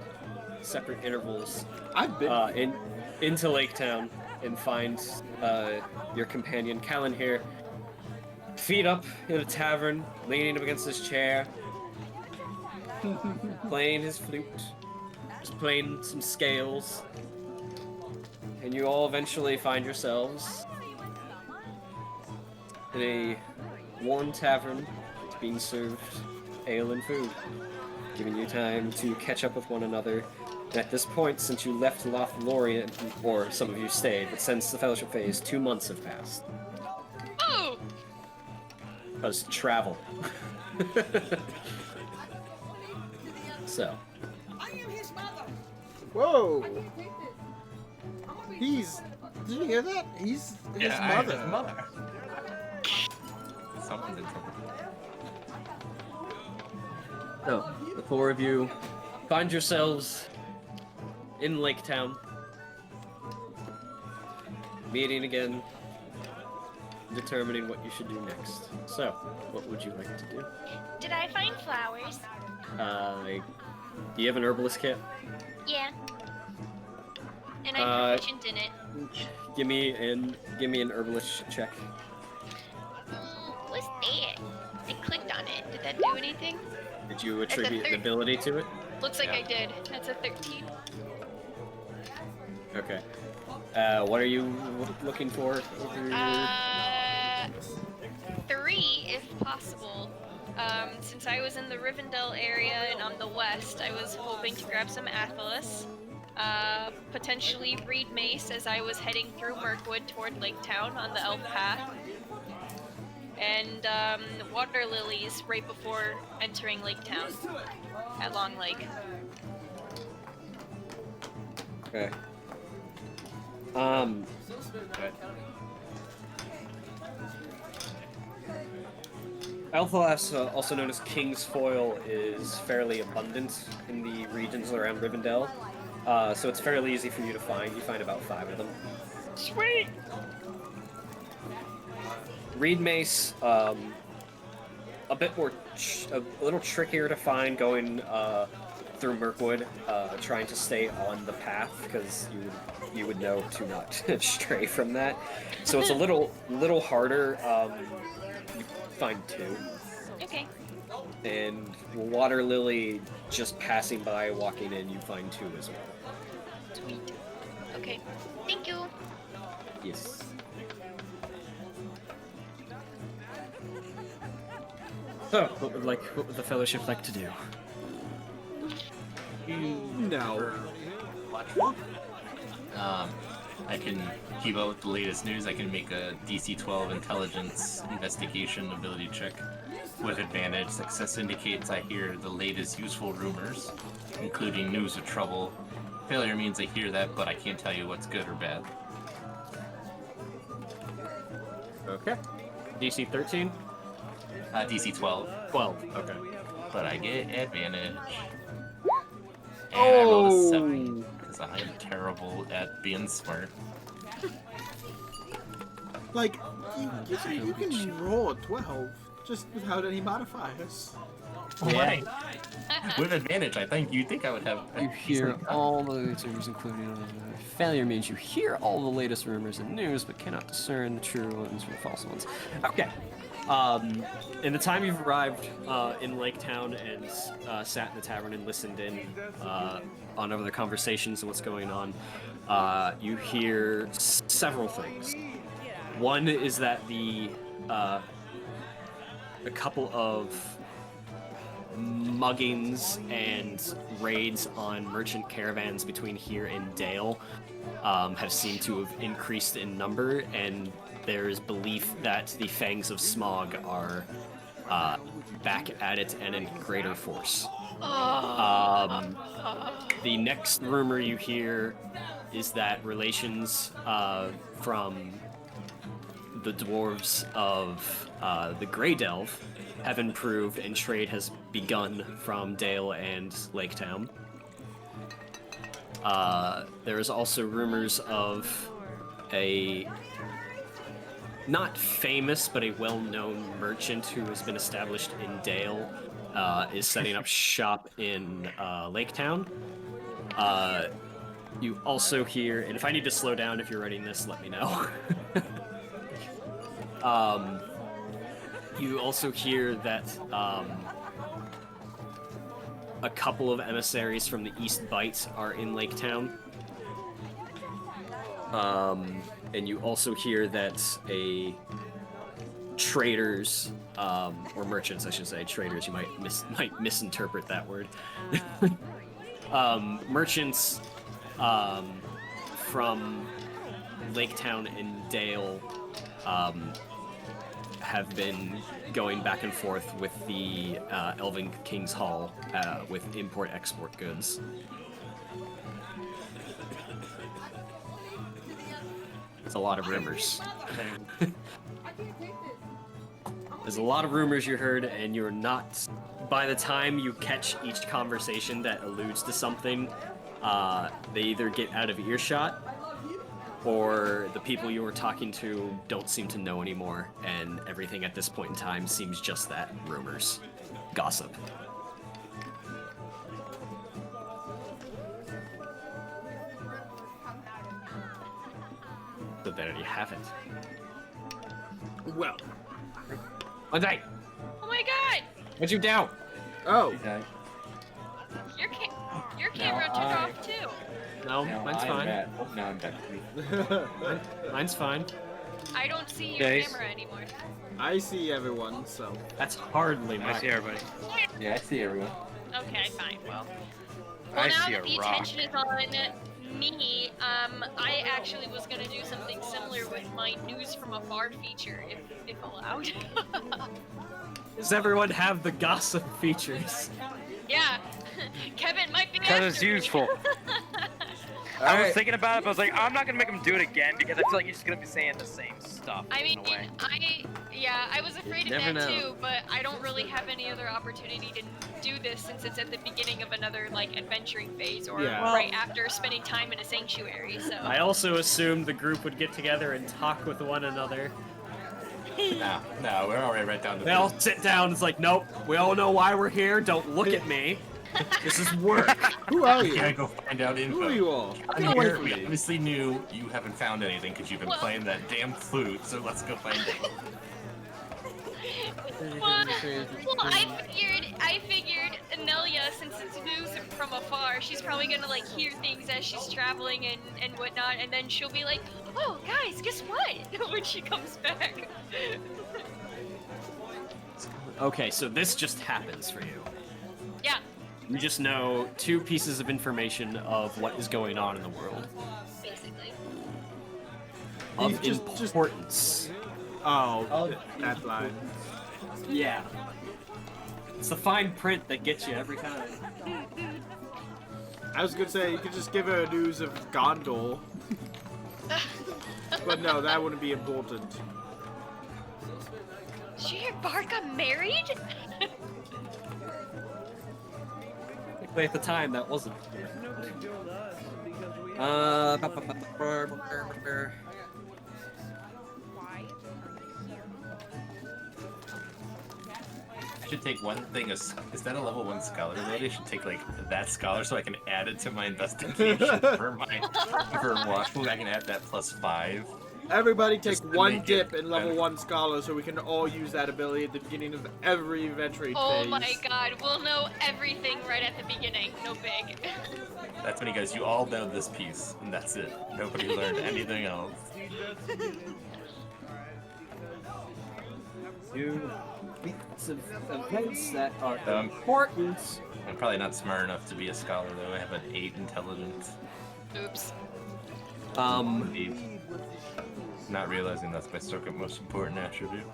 separate intervals I've been. into Laketown and find your companion Callan here, feet up in a tavern, leaning up against his chair, playing his flute, just playing some scales, and you all eventually find yourselves in a warm tavern. It's being served ale and food, giving you time to catch up with one another. And at this point, since you left Lothlorien, or some of you stayed, but since the Fellowship phase, 2 months have passed. Oh! Because travel. So. Whoa! He's. Did you hear that? He's his mother. His mother. Someone's in trouble. So, the 4 of you find yourselves in Lake Town, meeting again, determining what you should do next. So, what would you like to do? Did I find flowers? Do you have an herbalist kit? Yeah. And I'm proficient in it. Give me an herbalist check. What's that? I clicked on it. Did that do anything? Did you attribute an ability to it? Looks like I did. That's a 13. Okay. What are you looking for? 3, if possible. Since I was in the Rivendell area and on the west, I was hoping to grab some Athelas. Potentially Reed Mace as I was heading through Mirkwood toward Lake Town on the Elf Path. And water lilies right before entering Lake Town at Long Lake. Okay. Alphalas, also known as King's Foil, is fairly abundant in the regions around Rivendell, so it's fairly easy for you to find. You find about 5 of them. Sweet! Reed Mace, a bit more, a little trickier to find going through Mirkwood, trying to stay on the path because you would know to not stray from that. So it's a little harder. You find 2. Okay. And Water Lily, just passing by, walking in, you find 2 as well. Sweet. Okay. Thank you. Yes. So, what would the Fellowship like to do? No. I can keep up with the latest news. I can make a DC 12 intelligence investigation ability check with advantage. Success indicates I hear the latest useful rumors, including news of trouble. Failure means I hear that, but I can't tell you what's good or bad. Okay. DC 13? DC 12, 12. Okay. but I get advantage. And I rolled a 7, because I am terrible at being smart. Like, you can roll a 12 just without any modifiers. Yeah. With advantage, I think. You'd think I would have... You hear all the latest rumors, including failure means you hear all the latest rumors and news, but cannot discern the true ones from the false ones. Okay. In the time you've arrived in Lake Town and sat in the tavern and listened in on other conversations and what's going on, you hear several things. One is that a couple of muggings and raids on merchant caravans between here and Dale have seemed to have increased in number, and there's belief that the Fangs of Smog are back at it and in greater force. The next rumor you hear is that relations from the dwarves of the Grey Delve have improved and trade has begun from Dale and Lake Town. There is also rumors of a not famous but a well-known merchant who has been established in Dale is setting up shop in Lake Town. You also hear, and if I need to slow down if you're writing this, let me know. You also hear that a couple of emissaries from the East Bight are in Lake Town. And you also hear that traders or merchants, I should say, traders. You might misinterpret that word. Merchants from Laketown and Dale have been going back and forth with the Elven King's Hall with import-export goods. It's a lot of rumors. There's a lot of rumors you heard, and you're not... By the time you catch each conversation that alludes to something, they either get out of earshot, or the people you were talking to don't seem to know anymore, and everything at this point in time seems just that, rumors. Gossip. So there you have it. Well. One day! Oh my god! What'd you down? Oh. Your camera took off too. No, mine's fine. Now I'm back. Mine's fine. I don't see your Guys. camera anymore. I see everyone, so. That's hardly my... I see everybody. Yeah, I see everyone. Okay, fine. Well I now see that a the rock. attention is on me, I actually was gonna do something similar with my news from afar feature, if allowed. Does everyone have the gossip features? Yeah, Kevin might be Because after it's me. useful. I was thinking about it, but I was like, I'm not gonna make him do it again because I feel like he's just gonna be saying the same stuff. I mean, in a way. I was afraid of Never that know. too, but I don't really have any other opportunity to do this since it's at the beginning of another like adventuring phase or Yeah. right after spending time in a sanctuary. So I also assumed the group would get together and talk with one another. No, we're already right down to They all sit down, it's like, nope, we all know why we're here, don't look at me. This is work. Who are you? Gotta go find out info. Who are you all? I'm Get away here. from We me. obviously knew you haven't found anything because you've been playing that damn flute, so let's go find it. well, I figured Anelia, since it's news from afar, she's probably gonna like hear things as she's traveling and whatnot, and then she'll be like, "Oh, guys, guess what?" when she comes back. Okay, so this just happens for you. Yeah, You just know 2 pieces of information of what is going on in the world. basically. Of Just- importance. Oh, that line. Yeah. It's the fine print that gets you every time. I was gonna say, you could just give her news of Gondor. But no, that wouldn't be important. Did you hear Bart got married? Technically at the time, that wasn't. I should take one thing. Is that a level 1 scholar ability? I should take like that scholar so I can add it to my investigation for watchful. I can add that +5. Everybody take Just to one make dip it in level better. 1 scholar so we can all use that ability at the beginning of every adventuring Oh phase. my god, we'll know everything right at the beginning. No big. That's when he goes, you all know this piece, and that's it. Nobody learned anything else. Two bits of events that are Um, important. I'm probably not smart enough to be a scholar, though. I have an 8 intelligence. Oops. Indeed. Not realizing that's my second most important attribute.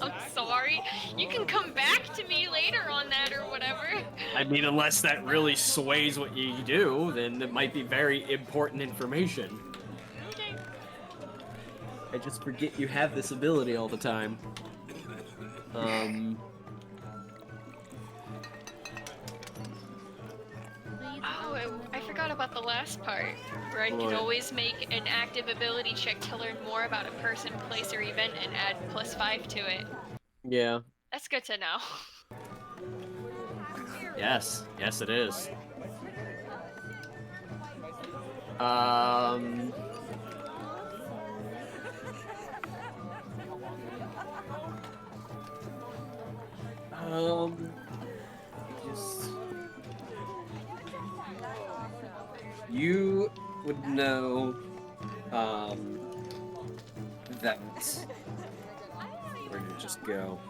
I'm sorry. You can come back to me later on that or whatever. I mean, unless that really sways what you do, then it might be very important information. Okay. I just forget you have this ability all the time. Oh, I forgot about the last part, where I can What? always make an active ability check to learn more about a person, place, or event and add +5 to it. Yeah. That's good to know. Yes. Yes, it is. Just would know that. Where did it just go?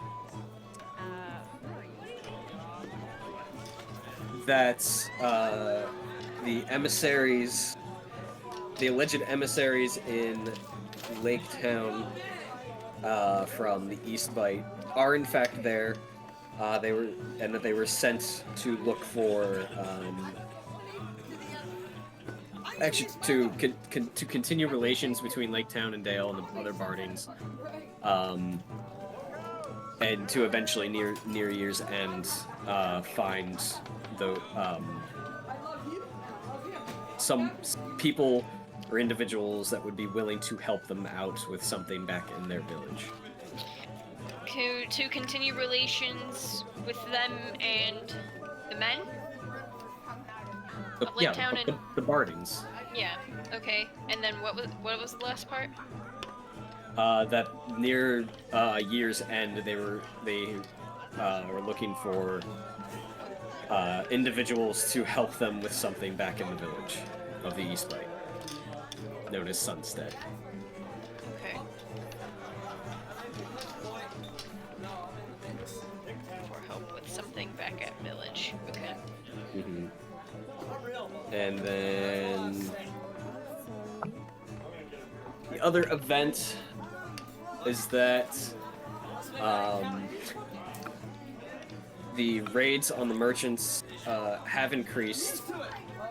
That the emissaries, the alleged emissaries in Lake Town from the East Bite are in fact there. They were sent to look for actually to continue relations between Lake Town and Dale and the other Bardings, and to eventually near year's end find the some people or individuals that would be willing to help them out with something back in their village. To continue relations with them and the men? Of Lake Town and... the Bardings. Yeah, okay. And then what was the last part? That near year's end, they were looking for individuals to help them with something back in the village of the East Bite, known as Sunstead. Okay. For help with something back at village. Okay. Mm-hmm. And then the other event is that the raids on the merchants have increased.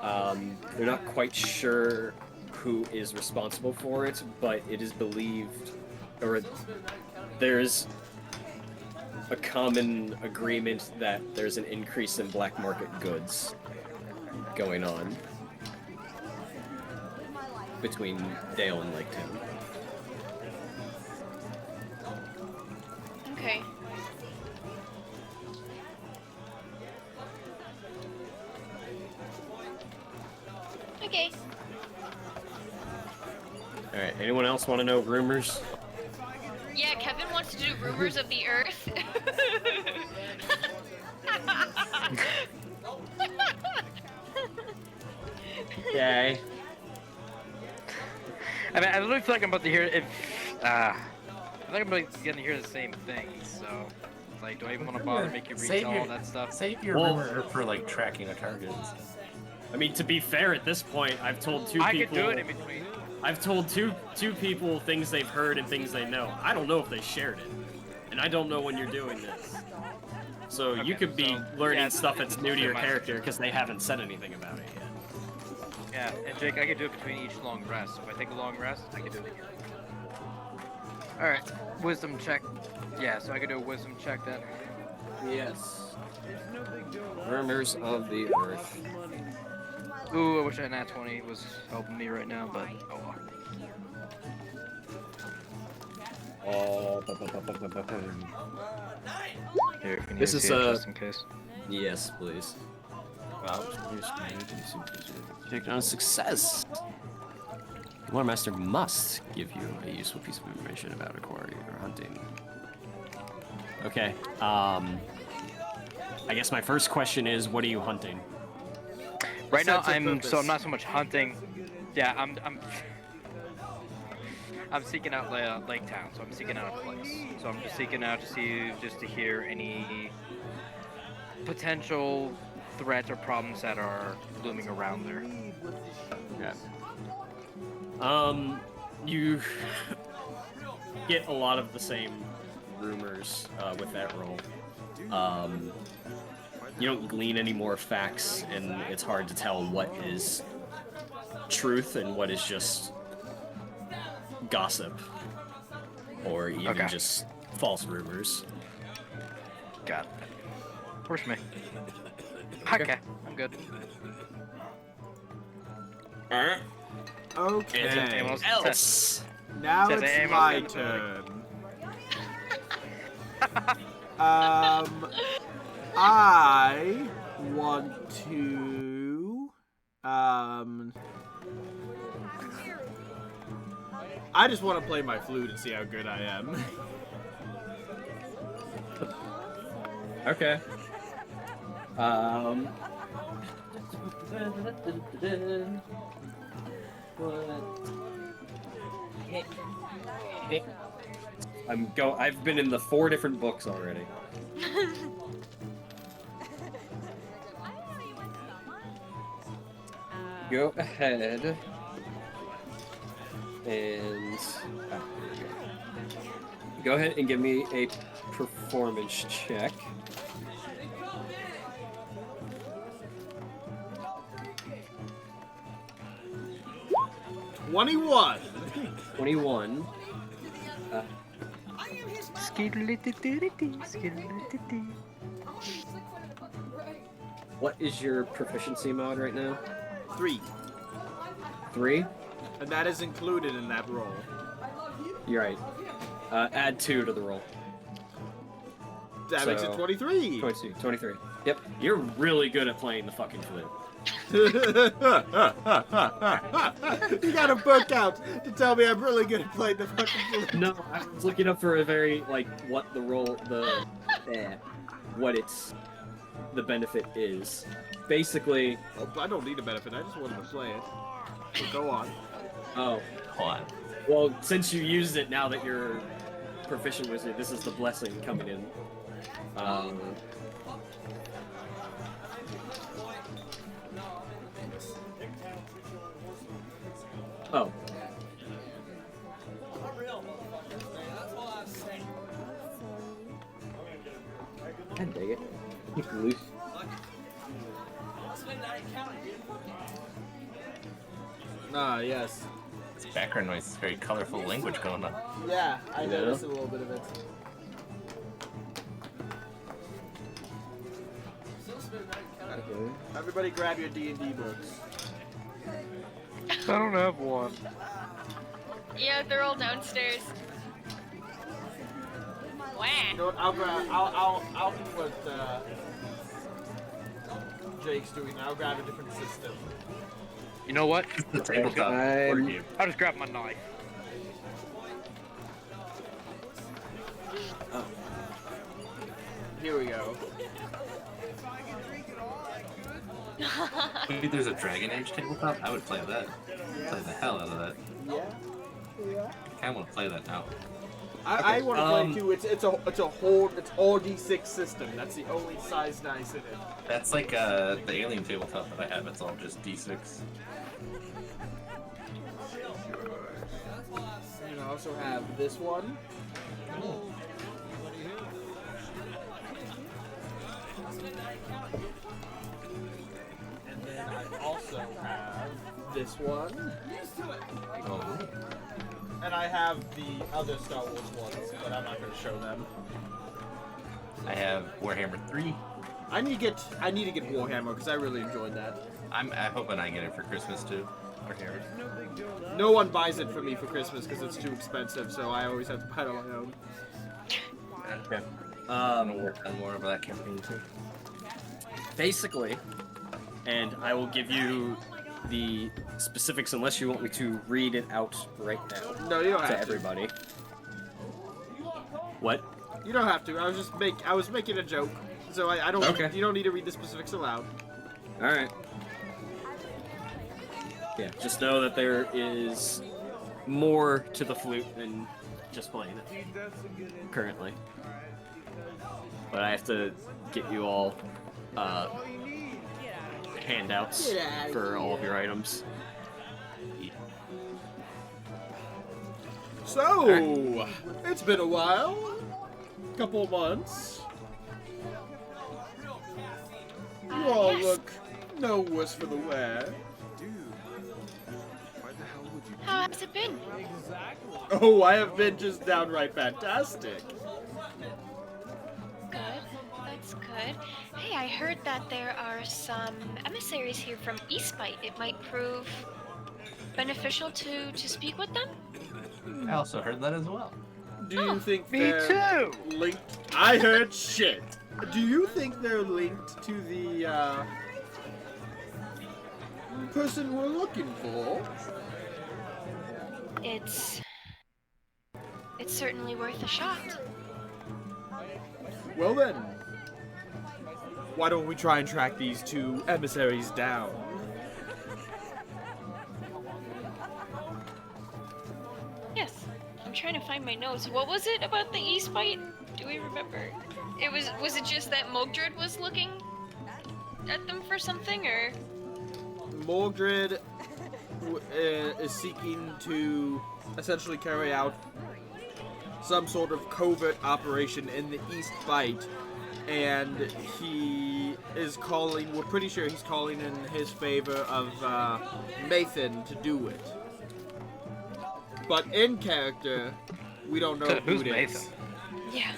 They're not quite sure who is responsible for it, but it is believed, or there's a common agreement that there's an increase in black market goods going on between Dale and Lake Town. Okay. Okay. Alright, anyone else want to know rumors? Yeah, Kevin wants to do rumors of the earth. Okay. I mean, I literally feel like I'm about to hear I feel like I'm going to hear the same thing, so... Like, do I even want to bother make you read all that stuff? Save your rumor for, like, tracking a target. I mean, to be fair, at this point, I've told two people... I could do it in between. I've told two people things they've heard and things they know. I don't know if they shared it. And I don't know when you're doing this. So you could be learning stuff that's new to your character because they haven't said anything about it yet. Yeah, and Jake, I can do it between each long rest. If I take a long rest, I can do it again. Alright, wisdom check. Yeah, so I can do a wisdom check then. Yes. Rumors of the Earth. Ooh, I wish that nat 20 was helping me right now, but oh well. Here, if you need This to is see it, just in case. Yes, please. Check on success. The Water Master must give you a useful piece of information about a quarry or hunting. Okay. I guess my first question is, what are you hunting? Right now, I'm not so much hunting. Yeah, I'm seeking out Lake Town, so I'm seeking out a place. So I'm just seeking out to hear any potential threats or problems that are looming around there. Yeah. You get a lot of the same rumors with that roll. You don't glean any more facts, and it's hard to tell what is truth and what is just gossip, or even just false rumors. Got it. Works for me. Okay, I'm good. Alright. Okay. Anything else? Now Says it's Amos my got the turn. I want to I just want to play my flute and see how good I am. Okay. I've been in the 4 different books already. Go ahead and go ahead and give me a performance check. $21. 21. What is your proficiency mode right now? 3. 3? And that is included in that roll. You're right. Add 2 to the roll. That makes it So, 23. 22, 23. Yep. You're really good at playing the fucking flute. You got a book out to tell me I'm really good at playing the fucking flute. No, I was looking up for a very, like, what the role, the benefit is. Basically... Oh, I don't need a benefit, I just wanted to play it. So go on. Oh. Hold on. Well, since you used it now that you're proficient with it, this is the blessing coming in. Oh. God dang it. Loose. Ah, yes. This background noise is very colorful language going on. Yeah, I Yeah. noticed a little bit of it. Everybody grab your D&D books. I don't have one. Yeah, they're all downstairs. Wah. You know what, I'll do what Jake's doing. I'll grab a different system. You know what? The tabletop board game. I'll just grab my knife. Here we go. Maybe there's a Dragon Age tabletop. I would play that. Play the hell out of that. Yeah. I kind of want to play that now. I want to play it too. It's all D6 system. That's the only size dice in it. That's like the Alien tabletop that I have. It's all just D6. And I also have this one. And then I also have this one. Oh. And I have the other Star Wars ones, but I'm not going to show them. I have Warhammer 3. I need to get Warhammer because I really enjoyed that. I'm hoping I get it for Christmas too. Warhammer. No one buys it for me for Christmas because it's too expensive, so I always have to buy it on my own. Okay. I'm gonna work on more of that campaign too. Basically, and I will give you the specifics unless you want me to read it out right now No, you don't to have to. everybody. What? You don't have to. I was making a joke, so I don't. Okay. You don't need to read the specifics aloud. All right. Yeah, just know that there is more to the flute than just playing it currently. But I have to get you all handouts for all of your items. So, it's been a while. Couple of months. You all Yes. look no worse for the wear. How has it been? Oh, I have been just downright fantastic. Good. That's good. Hey, I heard that there are some emissaries here from Eastbite. It might prove beneficial to speak with them. I also heard that as well. Do you think Me they're too! linked? I heard shit. Do you think they're linked to the person we're looking for? It's certainly worth a shot. Well then, why don't we try and track these two emissaries down? I'm trying to find my notes. What was it about the East Bite? Do we remember? Was it just that Mogdred was looking at them for something, or? Mordred is seeking to essentially carry out some sort of covert operation in the East Bite, and he is calling, we're pretty sure he's calling in his favor of Mathan to do it. But in character, we don't know who Who's it is. Mathan? Yeah.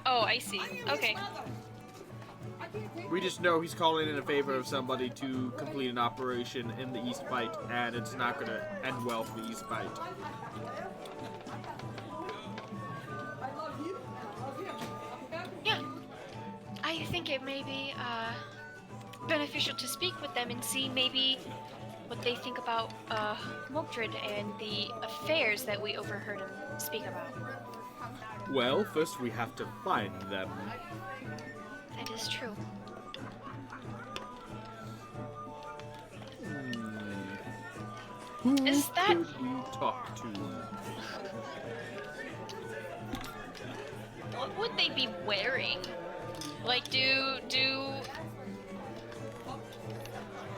Oh, I see. Okay. We just know he's calling in a favor of somebody to complete an operation in the East Bite, and it's not going to end well for the East Bite. Yeah. I think it may be beneficial to speak with them and see maybe what they think about Mogdred and the affairs that we overheard him speak about. Well, first we have to find them. That is true. Who Is that- could we talk to? What would they be wearing? Like,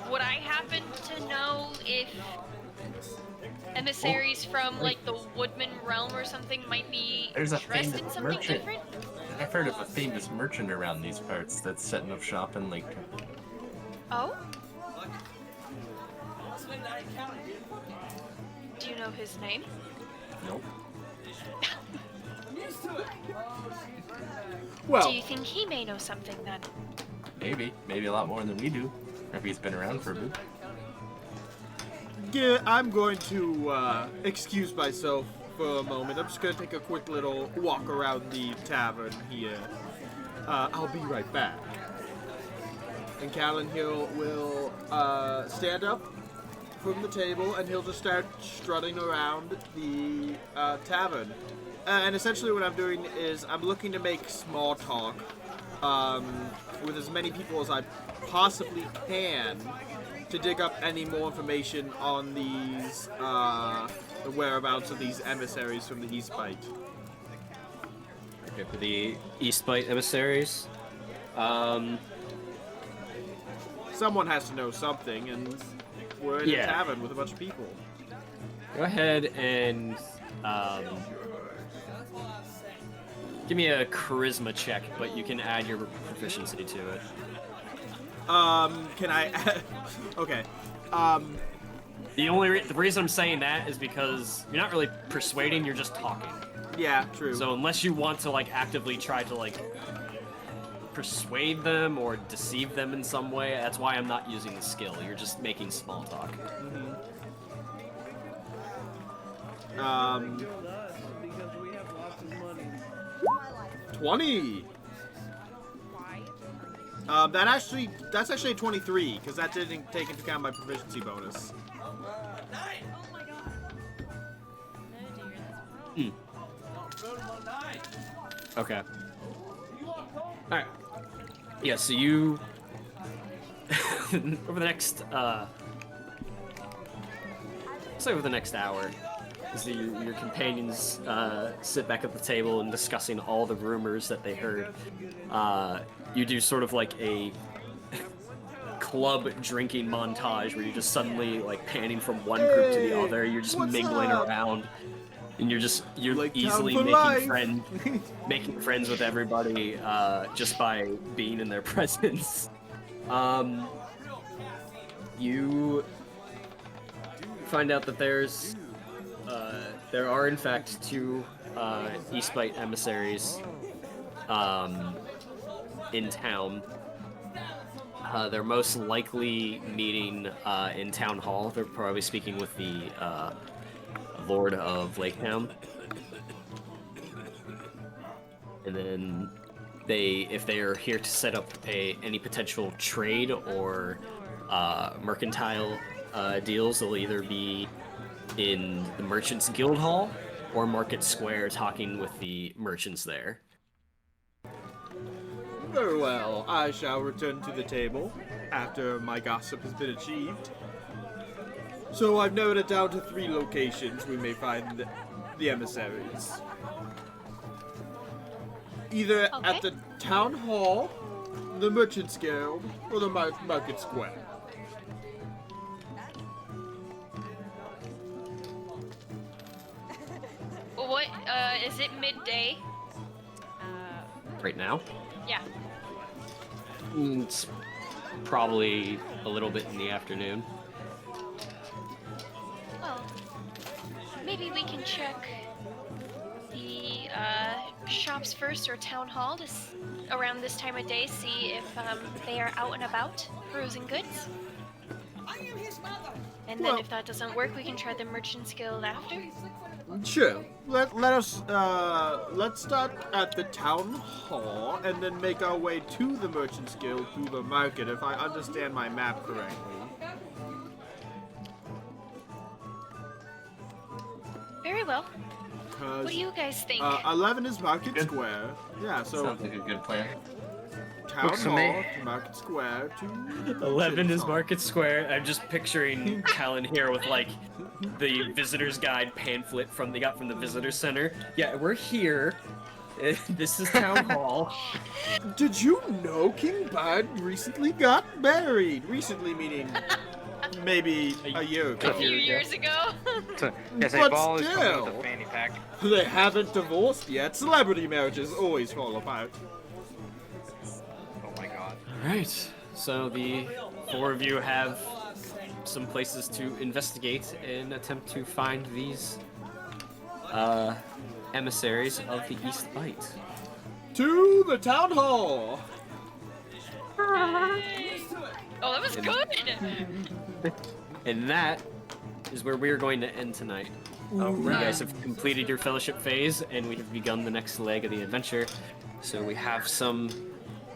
would I happen to know if emissaries from, like, the Woodman realm or something might be There's a dressed in famous something merchant. different? I've heard of a famous merchant around these parts that's setting up shop in Lake. Oh? Do you know his name? Nope. Well, Do you think he may know something then? Maybe a lot more than we do. If he's been around for a bit. yeah, I'm going to excuse myself for a moment. I'm just going to take a quick little walk around the tavern here. I'll be right back. And Callan Hill will stand up from the table, and he'll just start strutting around the tavern. And essentially what I'm doing is I'm looking to make small talk with as many people as I possibly can to dig up any more information on these, the whereabouts of these emissaries from the East Bite. Okay, for the East Bite emissaries, Someone has to know something, and we're in a Yeah. tavern with a bunch of people. go ahead and give me a charisma check, but you can add your proficiency to it. Can I? Okay. The reason I'm saying that is because you're not really persuading, you're just talking. Yeah, true. So unless you want to like actively try to like persuade them or deceive them in some way, that's why I'm not using the skill. You're just making small talk. 20. That's actually a 23 because that didn't take into account my proficiency bonus. Okay. Alright. Yeah, so you over the next say over the next hour, as your companions sit back at the table and discussing all the rumors that they heard, you do sort of like a club drinking montage where you're just suddenly like panning from one group to the other. You're just what's mingling up? around, and you're Like easily town for making life. making friends with everybody just by being in their presence. You find out that there are in fact two Eastbite emissaries in town. They're most likely meeting in town hall. They're probably speaking with the Lord of Laketown. And then if they are here to set up any potential trade or mercantile deals, they'll either be in the Merchants Guild Hall or Market Square talking with the merchants there. Very well. I shall return to the table after my gossip has been achieved. So I've narrowed it down to 3 locations we may find the emissaries. Either Okay. at the town hall, the merchant's guild, or the market square. What, is it midday? Right now, Yeah. it's probably a little bit in the afternoon. Well, maybe we can check the shops first or town hall around this time of day, see if they are out and about perusing goods. And then Well- if that doesn't work, we can try the Merchant's Guild after. Sure. Let's start at the town hall and then make our way to the merchant's guild through the market, if I understand my map correctly. Very well. 'Cause, What do you guys think? 11 is Market Good. Square. Yeah, so Sounds like a good plan. town Looks to hall me. to Market Square to 11 is Hall. Market Square. I'm just picturing Callan here with like the visitor's guide pamphlet from they got from the visitor center. Yeah, we're here. This is town hall. Did you know King Bud recently got married? Recently meaning maybe a year A ago. few years ago. So, yes, a But ball is coming with still. a fanny pack. They haven't divorced yet. Celebrity marriages always fall apart. Oh my god. Alright, so the 4 of you have some places to investigate and attempt to find these emissaries of the East Bite. To the town hall. Oh, that was good. And that is where we are going to end tonight. You guys have completed your fellowship phase, and we have begun the next leg of the adventure. So we have some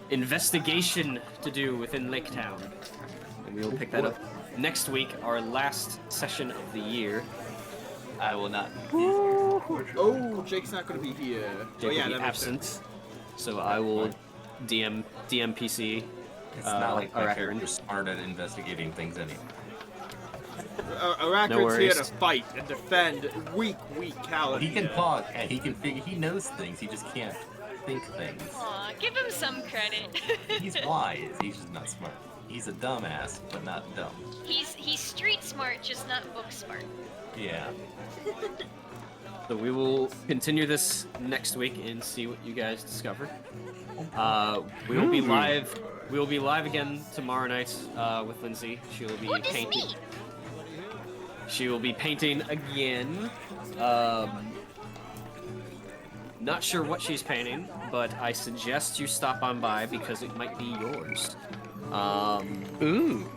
investigation to do within Lake Town. And we will pick that up next week, our last session of the year. I will not. Oh, Jake's not gonna be here. Jake Oh yeah, will be that makes absent. sense. So I will DM PC. It's not like my Arathrin. character's smart at investigating things anyway. Arachrid's No here worries. to fight and defend weak Galadriel. He can talk and he can figure. He knows things. He just can't think things. Aw, give him some credit. He's wise. He's just not smart. He's a dumbass, but not dumb. He's street smart, just not book smart. Yeah. So we will continue this next week and see what you guys discover. We will be live. We will be live again tomorrow night with Lindsay. She will be What is painting. me? She will be painting again. Not sure what she's painting, but I suggest you stop on by because it might be yours. Ooh.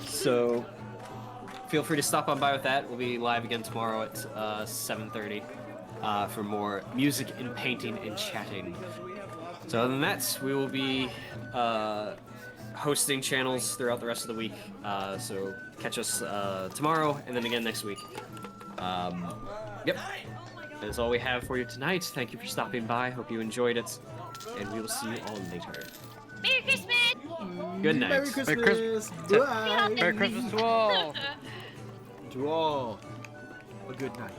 So feel free to stop on by with that. We'll be live again tomorrow at 7:30 for more music and painting and chatting. So other than that, we will be hosting channels throughout the rest of the week. So catch us tomorrow and then again next week. Yep. That's all we have for you tonight. Thank you for stopping by. Hope you enjoyed it. And we will see you all later. Merry Christmas! Good night. Merry Christmas. Christmas. Bye. Merry Christmas to all. To all. A good night.